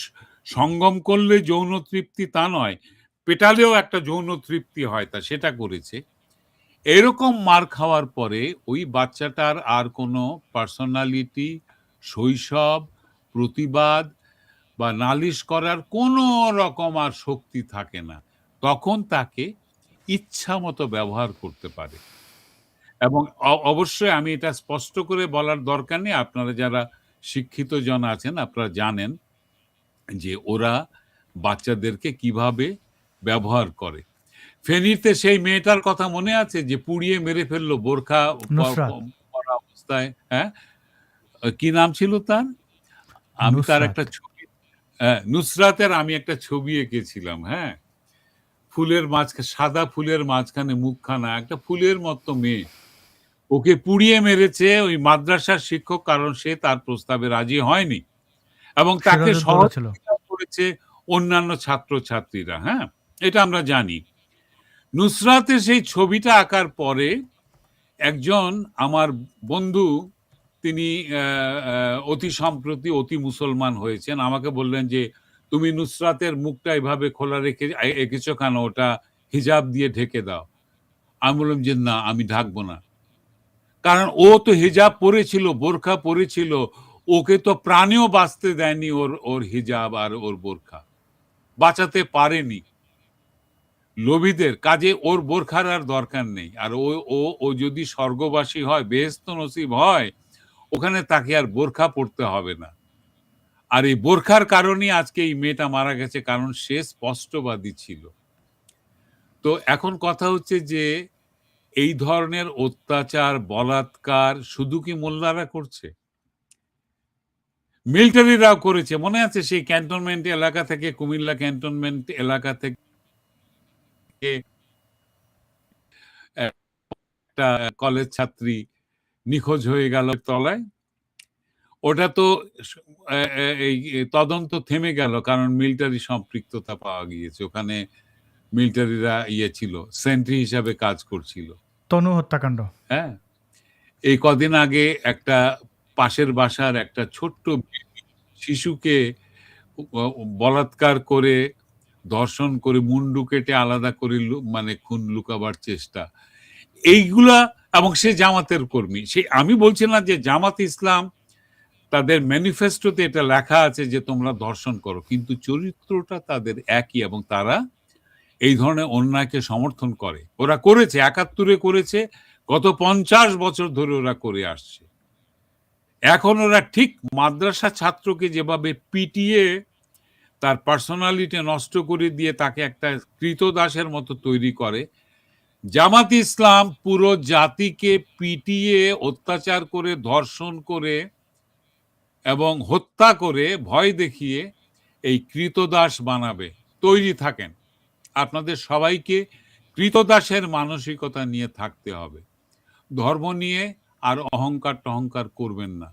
সঙ্গম করলে যৌন তৃপ্তি তা নয়, পেটালেও একটা যৌন তৃপ্তি হয়, তা সেটা করেছে। এরকম মার খাওয়ার পরে ওই বাচ্চাটার আর কোনো পার্সোনালিটি, শৈশব, প্রতিবাদ বা নালিশ করার কোনো রকম আর শক্তি থাকে না। তখন তাকে ইচ্ছা মতো ব্যবহার করতে পারে। এবং অবশ্যই আমি এটা স্পষ্ট করে বলার দরকার নেই, আপনারা যারা শিক্ষিত জন আছেন আপনারা জানেন যে ওরা বাচ্চাদেরকে কিভাবে ব্যবহার করে। ফেনীতে সেই মেয়েটার কথা মনে আছে যে পুড়িয়ে মেরে ফেললো বোরখা নুসরাত। পরা অবস্থায়? হ্যাঁ, কি নাম ছিল তার? আমি তার নুসরাত। একটা ছবি, নুসরাতের আমি একটা ছবি এঁকেছিলাম। হ্যাঁ, ফুলের মাঝখানে, সাদা ফুলের মাঝখানে মুখখানা, একটা ফুলের মতো মেয়ে। ওকে পুড়িয়ে মেরেছে ওই মাদ্রাসার শিক্ষক, কারণ সে তার প্রস্তাবে রাজি হয়নি এবং তাকে সিরাজউদ্দৌলা ছিল। সহযোগিতা করেছে অন্যান্য ছাত্রছাত্রীরা। হ্যাঁ, এটা আমরা জানি। নুসরাতের সেই ছবিটা আঁকার পরে একজন আমার বন্ধু, তিনি অতি সম্প্রতি অতি মুসলমান হয়েছেন, আমাকে বললেন যে তুমি নুসরাতের মুখটা এভাবে খোলা রেখে এঁকেছো কেন, ওটা হিজাব দিয়ে ঢেকে দাও। আমি বললাম যে না, আমি ঢাকবো না, কারণ ও তো হিজাব পরেছিল, বোরখা পরেছিল, ওকে তো প্রাণেও বাঁচতে দেয়নি ওর হিজাব আর ওর বোরখা, বাঁচাতে পারেনি লোভীদের কাজে। ওর বোরখার আর দরকার নেই। আর ও ও ও যদি স্বর্গবাসী হয়, বেহেশত নসিব হয়, ওখানে তাকে আর বোরখা পড়তে হবে না। আর এই বোরখার কারণেই আজকে এই মেয়েটা মারা গেছে, কারণ সে স্পষ্টবাদী ছিল। তো এখন কথা হচ্ছে যে এই ধরনের অত্যাচার, বলাৎকার শুধু কি মোল্লারা করছে? মিলিটারিরাও করেছে। মনে আছে সেই ক্যান্টনমেন্ট এলাকা থেকে, কুমিল্লা ক্যান্টনমেন্ট এলাকা থেকে একটা কলেজ ছাত্রী নিখোঁজ হয়ে গেল তলায়। ওটা তো এই তদন্ত থেমে গেল, কারণ মিলিটারি সম্পৃক্ততা পাওয়া গিয়েছে। ওখানে মিলিটারিরা ছিল, সেন্ট্রি হিসাবে কাজ করছিল। তনু হত্যাকাণ্ড। হ্যাঁ, এই কদিন আগে একটা পাশের বাসার একটা ছোট্ট শিশুকে বলাৎকার করে, ধর্ষণ করে, মুন্ডু কেটে আলাদা করে মানে খুন লুকাবার চেষ্টা, এইগুলা। এবং সে জামাতের কর্মী। সে, আমি বলছি না যে জামাত ইসলাম তাদের ম্যানিফেস্টোতে এটা লেখা আছে যে তোমরা ধর্ষণ করো, কিন্তু চরিত্রটা তাদের একই এবং তারা এই ধরনের অন্যায়কে সমর্থন করে। ওরা করেছে, ৭১-এ করেছে, গত ৫০ বছর ধরে ওরা করে আসছে। এখন ওরা ঠিক মাদ্রাসা ছাত্রকে যেভাবে পিটিয়ে তার পার্সোনালিটি নষ্ট করে দিয়ে তাকে একটা কৃতদাসের মতো তৈরি করে, জামাত ইসলাম পুরো জাতিকে পিটিয়ে, অত্যাচার করে, ধর্ষণ করে এবং হত্যা করে, ভয় দেখিয়ে এই কৃতদাস বানাবে। তৈরি থাকেন, আপনাদের সবাইকে কৃতদাসের মানসিকতা নিয়ে থাকতে হবে। ধর্ম নিয়ে আর অহংকার টহংকার করবেন না,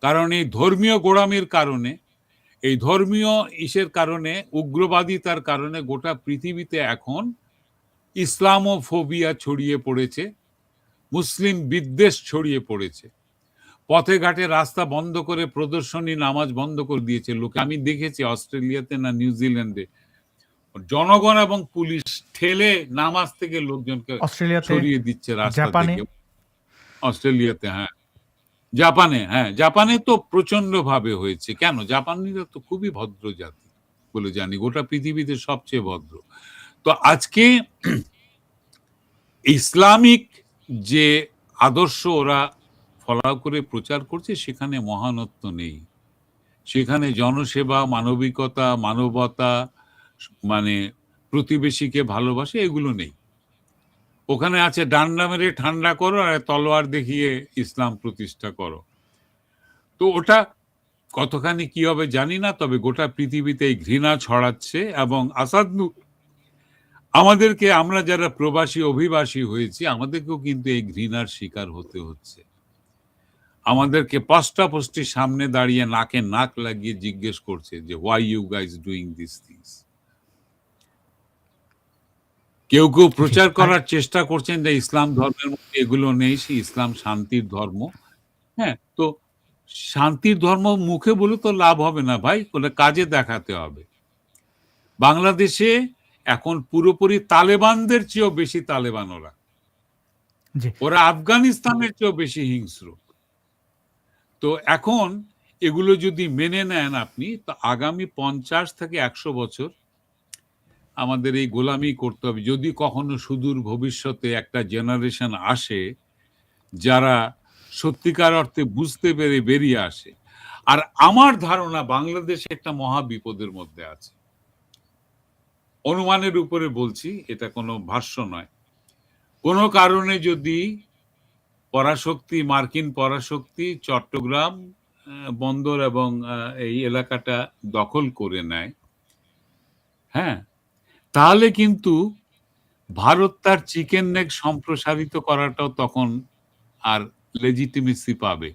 কারণ এই ধর্মীয় গোড়ামির কারণে, এই ধর্মীয় ইসের কারণে, উগ্রবাদিতার কারণে গোটা পৃথিবীতে এখন ইসলামোফোবিয়া ছড়িয়ে পড়েছে, মুসলিম বিদ্বেষ ছড়িয়ে পড়েছে। পথে ঘাটে রাস্তা বন্ধ করে প্রদর্শনী, নামাজ বন্ধ করে দিয়েছে লোকে। আমি দেখেছি অস্ট্রেলিয়াতে না নিউজিল্যান্ডে জনগণ এবং পুলিশ ঠেলে নামাজ থেকে লোকজনকে অস্ট্রেলিয়াতে, সরিয়ে দিচ্ছে রাস্তা জাপানে। থেকে। অস্ট্রেলিয়াতে, হ্যাঁ, জাপানে, হ্যাঁ, জাপানে তো প্রচন্ড ভাবে হয়েছে। কেন? জাপানিরা তো খুবই ভদ্র জাতি বলে জানি, গোটা পৃথিবীতে সবচেয়ে ভদ্র। তো আজকে ইসলামিক যে আদর্শ ওরা ফলাও করে প্রচার করছে, সেখানে মহানত্ব নেই, সেখানে জনসেবা, মানবিকতা, মানবতা, মানে প্রতিবেশীকে ভালোবাসে, এগুলো নেই। ওখানে আছে ডান্ডা মেরে ঠান্ডা করো আর তলোয়ার দেখিয়ে ইসলাম প্রতিষ্ঠা করো। তো ওটা কতখানি কি হবে জানি না, তবে গোটা পৃথিবীতে এই ঘৃণা ছড়াচ্ছে। এবং আমাদেরকে, আমরা যারা প্রবাসী অভিবাসী হয়েছি, আমাদেরকেও কিন্তু এই ঘৃণার শিকার হতে হচ্ছে। আমাদেরকে পোস্টাপোস্টি সামনে দাঁড়িয়ে নাকে নাক লাগিয়ে জিজ্ঞেস করছে যে why you guys doing this things. কেউ কেউ প্রচার করার চেষ্টা করছেন যে ইসলাম ধর্মের মধ্যে এগুলো নেই, সে ইসলাম শান্তির ধর্ম। হ্যাঁ, তো শান্তির ধর্ম মুখে বলে তো লাভ হবে না ভাই, ওটা কাজে দেখাতে হবে। বাংলাদেশে এখন পুরোপুরি তালেবানদের চেয়েও বেশি তালেবান ওরা। জি ওরা আফগানিস্তানের চেয়েও বেশি হিংস্র। তো এখন এগুলো যদি মেনে নেন আপনি, তো আগামী 50 থেকে 100 বছর আমাদের এই গোলামি করতে হবে। যদি কখনো সুদূর ভবিষ্যতে একটা জেনারেশন আসে যারা সত্যিকার অর্থে বুঝতে পেরে বেরিয়ে আসে। আর আমার ধারণা বাংলাদেশ একটা মহা বিপদের মধ্যে আছে। অনুমানের উপরে বলছি, এটা কোনো ভাষ্য নয়। কোনো কারণে যদি পরাশক্তি, মার্কিন পরাশক্তি চট্টগ্রাম বন্দর এবং এই এলাকাটা দখল করে নেয়, হ্যাঁ, তাহলে কিন্তু ভারত তার চিকেন নেক সম্প্রসারিত করাটাও তখন আর লেজিটিমেসি পাবে।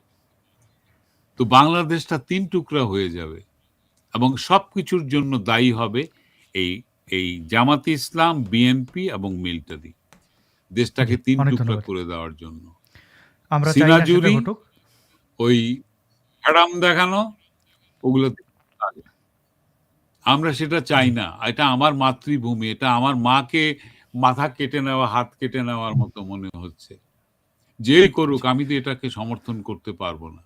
তো বাংলাদেশটা 3 টুকরা হয়ে যাবে এবং সবকিছুর জন্য দায়ী হবে এই এই জামাতে ইসলাম, বিএনপি এবং মিলিটারি। দেশটাকে 3 অনেক টুকরা ধন্যবাদ। করে দেওয়ার জন্য। আমরা চাই না সেটা সিনাজুরি, ঘটুক। ওই হ্যারাম দেখানো, ওগুলো আমরা সেটা চাই না। এটা আমার মাতৃভূমি, এটা আমার মাকে মাথা কেটে নেওয়া, হাত কেটে নেওয়ার মতো মনে হচ্ছে। যে করুক, আমি তো এটাকে সমর্থন করতে পারবো না।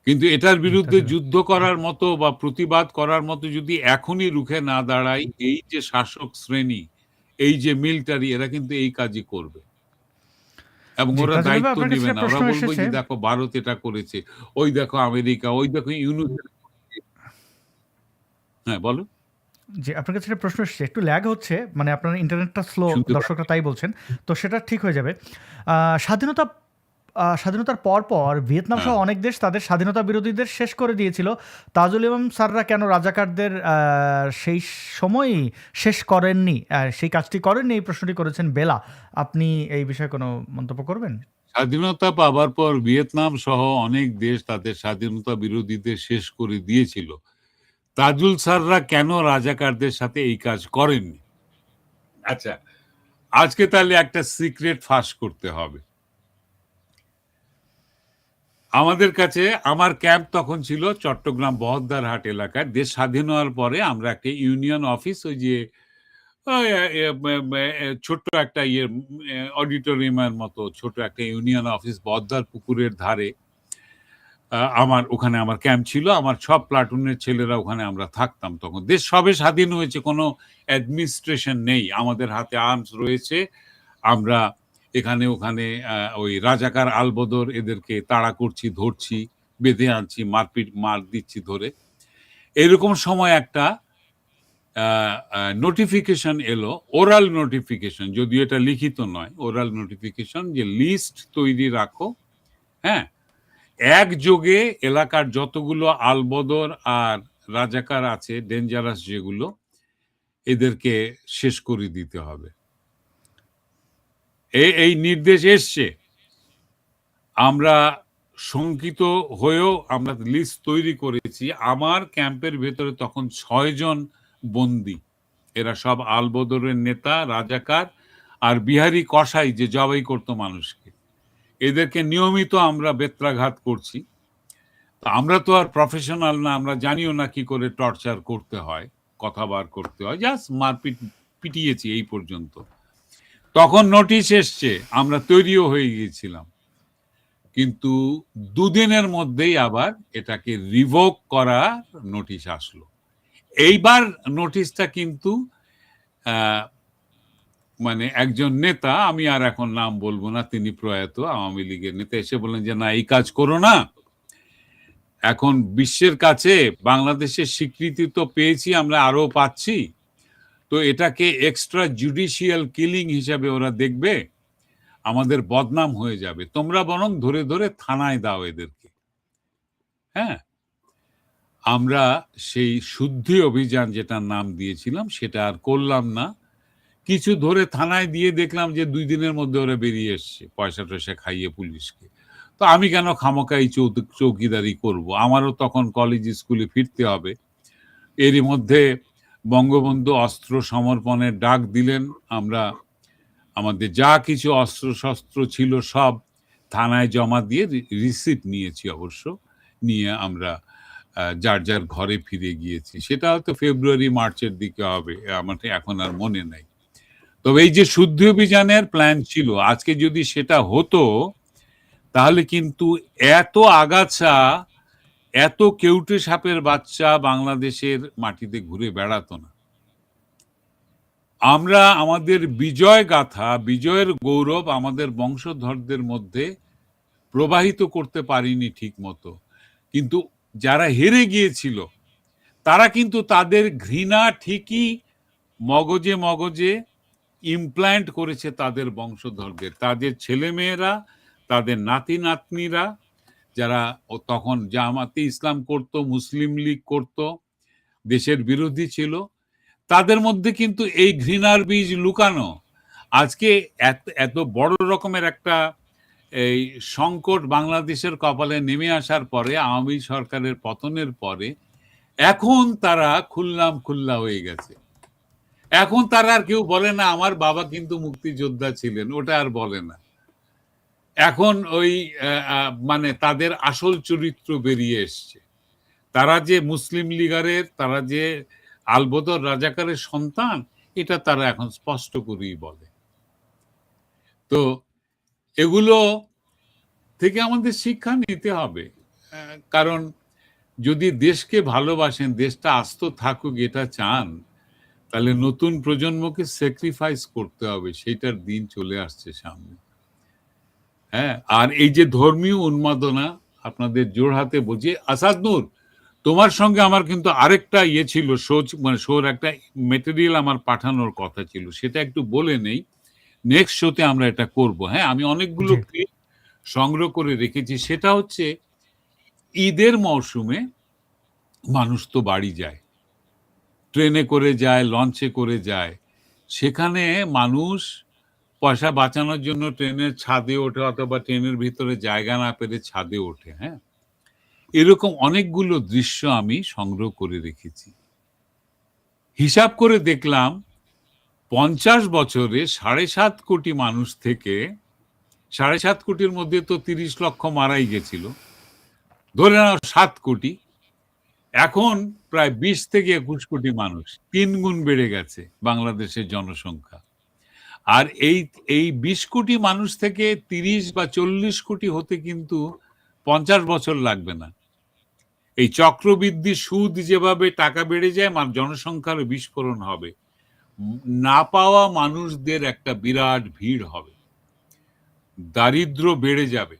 কিন্তু এটার বিরুদ্ধে যুদ্ধ করার মতো বা প্রতিবাদ করার মতো যদি এখনই রুখে না দাঁড়াই, এই যে শাসক শ্রেণী, এই যে মিলিটারি, এরা কিন্তু এই কাজই করবে এবং জি, ওরা তাজুল ভাই, দায়িত্ব আপনার কাছে নেবে একটা না। ওরা প্রশ্ন বলবে এসেছে। যে দেখো ভারত এটা করেছে, ওই দেখো আমেরিকা, ওই দেখো ইউনুস। হ্যাঁ, বলো। জি, আপনার কাছে একটা প্রশ্ন এসেছে। একটু ল্যাগ হচ্ছে, মানে আপনার ইন্টারনেটটা স্লো, শুনতে দর্শকরা তাই বলছেন। তো সেটা ঠিক হয়ে যাবে। স্বাধীনতার পর ভিয়েতনাম সহ হ্যাঁ। অনেক দেশ তাদের স্বাধীনতা বিরোধীদের শেষ করে দিয়েছিল। তাজুল ইমাম স্যাররা কেন রাজাকারদের সেই সময়ই শেষ করেননি, সেই কাজটি করেননি, এই প্রশ্নটি করেছেন বেলা। আপনি এই বিষয়ে কোনো মন্তব্য করবেন? স্বাধীনতা পাবার পর ভিয়েতনাম সহ অনেক দেশ তাদের স্বাধীনতা বিরোধীদের শেষ করে দিয়েছিল। তাজুল স্যাররা কেন রাজাকারদের সাথে এই কাজ করেননি? আচ্ছা, আজকে তাহলে একটা সিক্রেট ফাঁস করতে হবে। আমাদের কাছে, আমার ক্যাম্প তখন ছিল চট্টগ্রাম বহদ্দারহাট এলাকায়। দেশ স্বাধীন হওয়ার পরে আমরা একটা ইউনিয়ন অফিস, ওই যে ছোট্ট একটা অডিটোরিয়ামের মতো ছোট একটা ইউনিয়ন অফিস বহদ্দার পুকুরের ধারে, আমার ওখানে আমার ক্যাম্প ছিল। আমার সব প্লাটুনের ছেলেরা ওখানে আমরা থাকতাম তখন। দেশ সবে স্বাধীন হয়েছে, কোনো অ্যাডমিনিস্ট্রেশন নেই, আমাদের হাতে আর্মস রয়েছে। আমরা এখানে ওখানে ওই রাজাকার আলবদর এদেরকে তাড়া করছি, ধরছি, বেঁধে আনছি, মার দিচ্ছি ধরে। এরকম সময় একটা নোটিফিকেশন এলো, ওরাল নোটিফিকেশন, যদিও এটা লিখিত নয়, ওরাল নোটিফিকেশন, যে লিস্ট তৈরি রাখো, হ্যাঁ, একযোগে এলাকার যতগুলো আলবদর আর রাজাকার আছে, ডেঞ্জারাস যেগুলো, এদেরকে শেষ করে দিতে হবে। এই নির্দেশ এসছে। আমরা শঙ্কিত হয়েও আমরা লিস্ট তৈরি করেছি। আমার ক্যাম্পের ভেতরে তখন 6 জন বন্দী। এরা সব আলবদরের নেতা, রাজাকার আর বিহারি কসাই যে জবাই করতো মানুষকে। এদেরকে নিয়মিত আমরা বেত্রাঘাত করছি। আমরা তো আর প্রফেশনাল না, আমরা জানিও না কি করে টর্চার করতে হয়, কথা বার করতে হয়, জাস্ট মারপিট পিটিয়েছি এই পর্যন্ত। তখন নোটিশ এসছে, আমরা তৈরিও হয়ে গিয়েছিলাম, কিন্তু 2 দিনের মধ্যেই আবার এটাকে রিভোক করা নোটিশ আসলো। এইবার নোটিশটা কিন্তু মানে একজন নেতা, আমি আর এখন নাম বলবো না, তিনি প্রয়াত আওয়ামী লীগের নেতা, এসে বললেন যে না, এই কাজ করো না। এখন বিশ্বের কাছে বাংলাদেশের স্বীকৃতি তো পেয়েছি, আমরা আরো পাচ্ছি, তো এটাকে এক্সট্রা জুডিশিয়াল কিলিং হিসাবে ওরা দেখবে, আমাদের বদনাম হয়ে যাবে, তোমরা বরং ধরে ধরে থানায় দাও এদেরকে। হ্যাঁ, আমরা সেই শুদ্ধি অভিযান যেটার নাম দিয়েছিলাম সেটা আর করলাম না। কিছু ধরে থানায় দিয়ে দেখলাম যে 2 দিনের মধ্যে ওরা বেরিয়ে এসছে, পয়সা টয়সা খাইয়ে পুলিশকে। তো আমি কেন খামোকাই চৌকিদারি করব? আমারও তখন কলেজ স্কুলে ফিরতে হবে। এরই মধ্যে বঙ্গবন্ধু অস্ত্র সমর্পণের ডাক দিলেন। আমরা আমাদের যা কিছু অস্ত্র শস্ত্র ছিল সব থানায় জমা দিয়ে রিসিপ্ট নিয়েছি অবশ্য, নিয়ে আমরা যার যার ঘরে ফিরে গিয়েছি। সেটা হয়তো ফেব্রুয়ারি মার্চের দিকে হবে, আমার এখন আর মনে নাই। তবে এই যে শুদ্ধি অভিযানের প্ল্যান ছিল, আজকে যদি সেটা হতো তাহলে কিন্তু এত আগাছা, এত কেউটে সাপের বাচ্চা বাংলাদেশের মাটিতে ঘুরে বেড়াতো না। আমরা আমাদের বিজয় গাথা, বিজয়ের গৌরব আমাদের বংশধরদের মধ্যে প্রবাহিত করতে পারিনি ঠিক মতো। কিন্তু যারা হেরে গিয়েছিল তারা কিন্তু তাদের ঘৃণা ঠিকই মগজে মগজে ইমপ্ল্যান্ট করেছে তাদের বংশধরদের, তাদের ছেলেমেয়েরা, তাদের নাতি নাতনিরা, যারা তখন জামাতে ইসলাম করত, মুসলিম লীগ করত, দেশের বিরোধী ছিল, তাদের মধ্যে কিন্তু এই ঘৃণার বীজ লুকানো। আজকে এত বড় রকমের একটা এই সংকট বাংলাদেশের কপালে নেমে আসার পরে, আওয়ামী সরকারের পতনের পরে এখন তারা খুল্লাম খুল্লা হয়ে গেছে। এখন তারা আর কেউ বলে না আমার বাবা কিন্তু মুক্তিযোদ্ধা ছিলেন, ওটা আর বলে না। এখন ওই মানে তাদের আসল চরিত্র বেরিয়ে এসছে। তারা যে মুসলিম লীগারের, তারা যে আলবদর রাজাকারের সন্তান, এটা তারা এখন স্পষ্ট করেই বলে। তো এগুলো থেকে আমাদের শিক্ষা নিতে হবে। কারণ যদি দেশকে ভালোবাসেন, দেশটা আস্ত থাকুক এটা চান, তাহলে নতুন প্রজন্মকে স্যাক্রিফাইস করতে হবে। সেইটার দিন চলে আসছে সামনে। হ্যাঁ, আর এই যে ধর্মীয় উন্মাদনা আপনাদের জোড়হাতে বুঝিয়ে, আসাদ নূর, তোমার সঙ্গে আমার কিন্তু আরেকটা ইয়ে ছিল, মানে শোর একটা মেটেরিয়াল আমার পাঠানোর কথা ছিল, সেটা একটু বলে নেই। নেক্সট শোতে আমরা এটা করব। হ্যাঁ, আমি অনেকগুলো ক্লিপ সংগ্রহ করে রেখেছি। সেটা হচ্ছে ঈদের মৌসুমে মানুষ তো বাড়ি যায়, ট্রেনে করে যায়, লঞ্চে করে যায়। সেখানে মানুষ পয়সা বাঁচানোর জন্য ট্রেনের ছাদে ওঠে, অথবা ট্রেনের ভিতরে জায়গা না পেলে ছাদে ওঠে। হ্যাঁ, এরকম অনেকগুলো দৃশ্য আমি সংগ্রহ করে রেখেছি। হিসাব করে দেখলাম 50 বছরে 7.5 কোটি মানুষ থেকে, 7.5 কোটির মধ্যে তো 30 লক্ষ মারাই গেছিল, ধরে নাও 7 কোটি, এখন প্রায় 20 থেকে 21 কোটি মানুষ, 3 গুণ বেড়ে গেছে বাংলাদেশের জনসংখ্যা। আর এই 20 কোটি মানুষ থেকে 30 বা 40 কোটি হতে কিন্তু 50 বছর লাগবে না। এই চক্রবৃদ্ধি সুদ যেভাবে টাকা বেড়ে যায়, জনসংখ্যার বিস্ফোরণ হবে, না পাওয়া মানুষদের একটা বিরাট ভিড় হবে, দারিদ্র বেড়ে যাবে,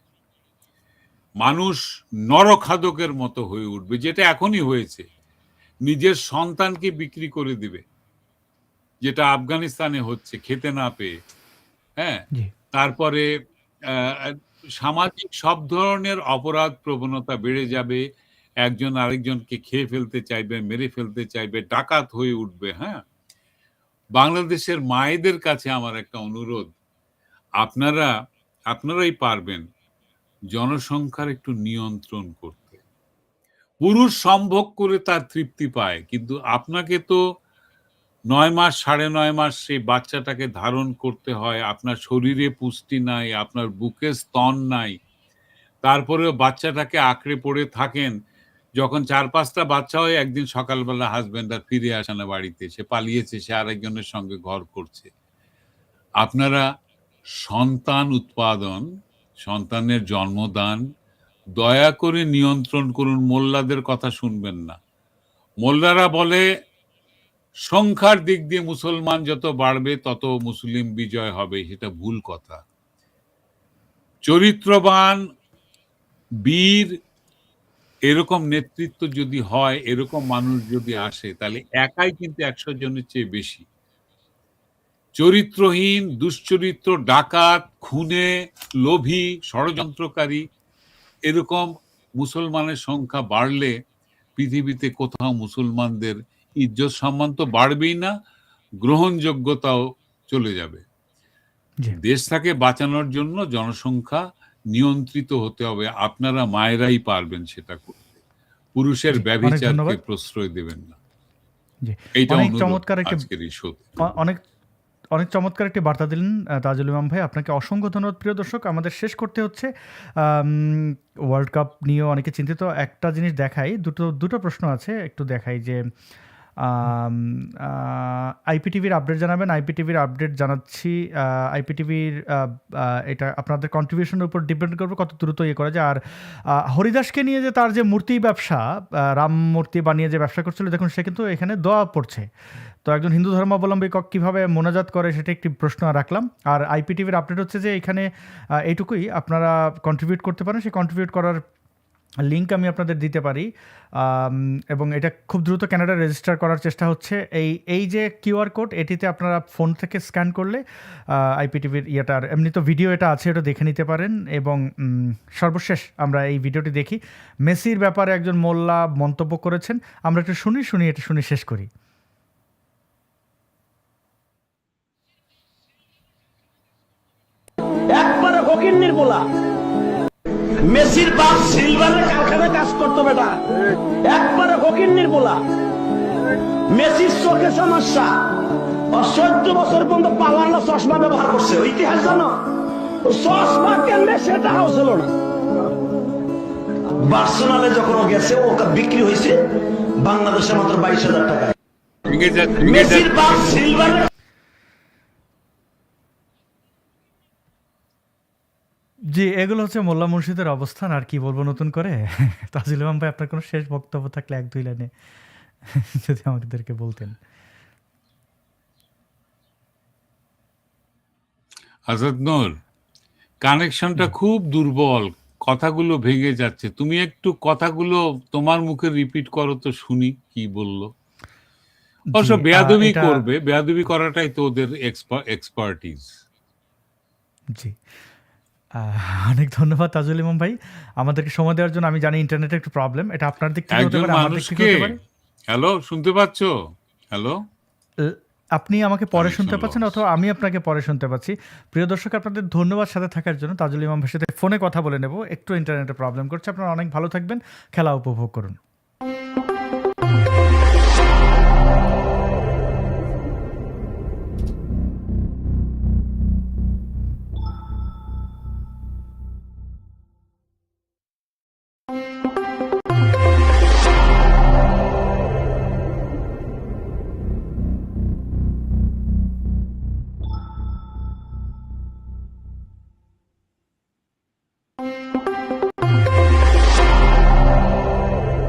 মানুষ নরখাদকের মতো হয়ে উঠবে, যেটা এখনই হয়েছে। নিজের সন্তানকে বিক্রি করে দিবে, যেটা আফগানিস্তানে হচ্ছে, খেতে না পেয়ে। হ্যাঁ, তারপরে সামাজিক সব ধরনের অপরাধ প্রবণতা বেড়ে যাবে, একজন আরেকজনকে খেয়ে ফেলতে চাইবে, মেরে ফেলতে চাইবে, ডাকাত হয়ে উঠবে। হ্যাঁ, বাংলাদেশের মায়েদের কাছে আমার একটা অনুরোধ, আপনারাই পারবেন জনসংখ্যার একটু নিয়ন্ত্রণ করতে। পুরুষ সম্ভোগ করে তার তৃপ্তি পায়, কিন্তু আপনাকে তো 9 মাস 9.5 মাস সেই বাচ্চাটাকে ধারণ করতে হয়, আপনার শরীরে পুষ্টি নাই, আপনার বুকে স্তন নাই, তারপরেও বাচ্চাটাকে আঁকড়ে পড়ে থাকেন। যখন 4-5টা বাচ্চা হয়, একদিন সকালবেলা হাজবেন্ড আর ফিরে আসে না বাড়িতে, সে পালিয়েছে, সে আরেকজনের সঙ্গে ঘর করছে। আপনারা সন্তান উৎপাদন, সন্তানের জন্মদান দয়া করে নিয়ন্ত্রণ করুন। মোল্লাদের কথা শুনবেন না। মোল্লারা বলে সংখ্যার দিক দিয়ে মুসলমান যত বাড়বে তত মুসলিম বিজয় হবে, সেটা ভুল কথা। চরিত্রবান, বীর, এরকম নেতৃত্ব যদি হয়, এরকম মানুষ যদি আসে, তাহলে একাই কিন্তু 100 জনের চেয়ে বেশি। চরিত্রহীন, দুশ্চরিত্র, ডাকাত, খুনে, লোভী, ষড়যন্ত্রকারী, এরকম মুসলমানের সংখ্যা বাড়লে পৃথিবীতে কোথাও মুসলমানদের ইজ্জত সম্মান তো বাড়বেই না, গ্রহণযোগ্যতাও চলে যাবে। দেশটাকে বাঁচানোর জন্য জনসংখ্যা নিয়ন্ত্রিত হতে হবে। আপনারা মায়েরাই পারবেন সেটা করতে। পুরুষের জি, অনেক ব্যভিচারকে ধন্যবাদ। প্রশ্রয় দেবেন না। জি, এইটা অনেক অনুরোধ চমৎকার একটি আজকের এই শোতে। অনেক অনেক চমৎকার একটি বার্তা দিলেন তাজুল ইমাম ভাই। আপনাকে অসংখ্য ধন্যবাদ। প্রিয় দর্শক, আমাদের শেষ করতে হচ্ছে। ওয়ার্ল্ড কাপ নিয়েও অনেকে চিন্তিত। একটা জিনিস দেখাই, দুটো প্রশ্ন আছে, একটু দেখাই যে আইপিটিভির আপডেট জানাবেন। আইপিটিভির আপডেট জানাচ্ছি। আইপিটিভির এটা আপনাদের কন্ট্রিবিউশনের উপর ডিপেন্ড করবে কত দ্রুত ইয়ে করা যায়। আর হরিদাসকে নিয়ে যে তার যে মূর্তি ব্যবসা, রাম মূর্তি বানিয়ে যে ব্যবসা করছিল, দেখুন সে কিন্তু এখানে দোয়া পড়ছে। তো একজন হিন্দু ধর্মাবলম্বী কীভাবে মোনাজাত করে সেটা একটি প্রশ্ন রাখলাম। আর আইপিটিভির আপডেট হচ্ছে যে এখানে এইটুকুই, আপনারা কন্ট্রিবিউট করতে পারেন। সেই কন্ট্রিবিউট করার লিঙ্ক আমি আপনাদের দিতে পারি, এবং এটা খুব দ্রুত কানাডায় রেজিস্টার করার চেষ্টা হচ্ছে। এই যে কিউআর কোড, এটিতে আপনারা ফোন থেকে স্ক্যান করলে আইপিটিভির ইয়েটার এমনি তো ভিডিও এটা আছে, এটা দেখে নিতে পারেন। এবং সর্বশেষ আমরা এই ভিডিওটি দেখি। মেসির ব্যাপারে একজন মোল্লা মন্তব্য করেছেন, আমরা একটু শুনি এটা শুনে শেষ করি। একবারে ফকিন্নির পোলা। মেসির বাপ সিলভারের কারখানায় কাজ করতো বেটা, একবারে ফকিন্নির পোলা। মেসির চোখে সমস্যা, 14 বছর পর্যন্ত পাওয়ার চশমা ব্যবহার করছে। ইতিহাস জানো? চশমা কেনবে সেটা হচ্ছিল না। বার্সেলোনায় যখন ও গেছে, ওটা বিক্রি হয়েছে বাংলাদেশে মাত্র 22,000 টাকায়। মেসির বাপ সিলভারের জি, এগুলো হচ্ছে মোল্লা মুর্শিদের অবস্থান। আর কি বলবো নতুন করে? তাজুল ইমাম ভাই, আপনার কোনো শেষ বক্তব্য থাকলে 1-2 লাইনে যদি আমাদেরকে বলতেন। আজাদ নূর, কানেকশনটা খুব দুর্বল, কথাগুলো ভেঙে যাচ্ছে। তুমি একটু কথাগুলো তোমার মুখে রিপিট করো তো শুনি কি বললো। অবশ্য বেয়াদবি করবে, বেয়াদবি করাটাই তো ওদের এক্সপার্টিজ। জি, অনেক ধন্যবাদ তাজুল ইমাম ভাই আমাদেরকে সময় দেওয়ার জন্য। আমি জানি ইন্টারনেটে একটু প্রবলেম, এটা আপনার দিক থেকে হতে একজন পারে, আমার দিক থেকে মানুষকে, হতে পারে। হ্যালো শুনতে পাচ্ছ? হ্যালো, আপনি আমাকে পরে শুনতে Connection পাচ্ছেন loss. অথবা আমি আপনাকে পরে শুনতে পাচ্ছি। প্রিয় দর্শক, আপনাদের ধন্যবাদ সাথে থাকার জন্য। তাজুল ইমাম ভাইয়ের সাথে ফোনে কথা বলে নেব, একটু ইন্টারনেটে প্রবলেম করছে। আপনারা অনেক ভালো থাকবেন, খেলা উপভোগ করুন।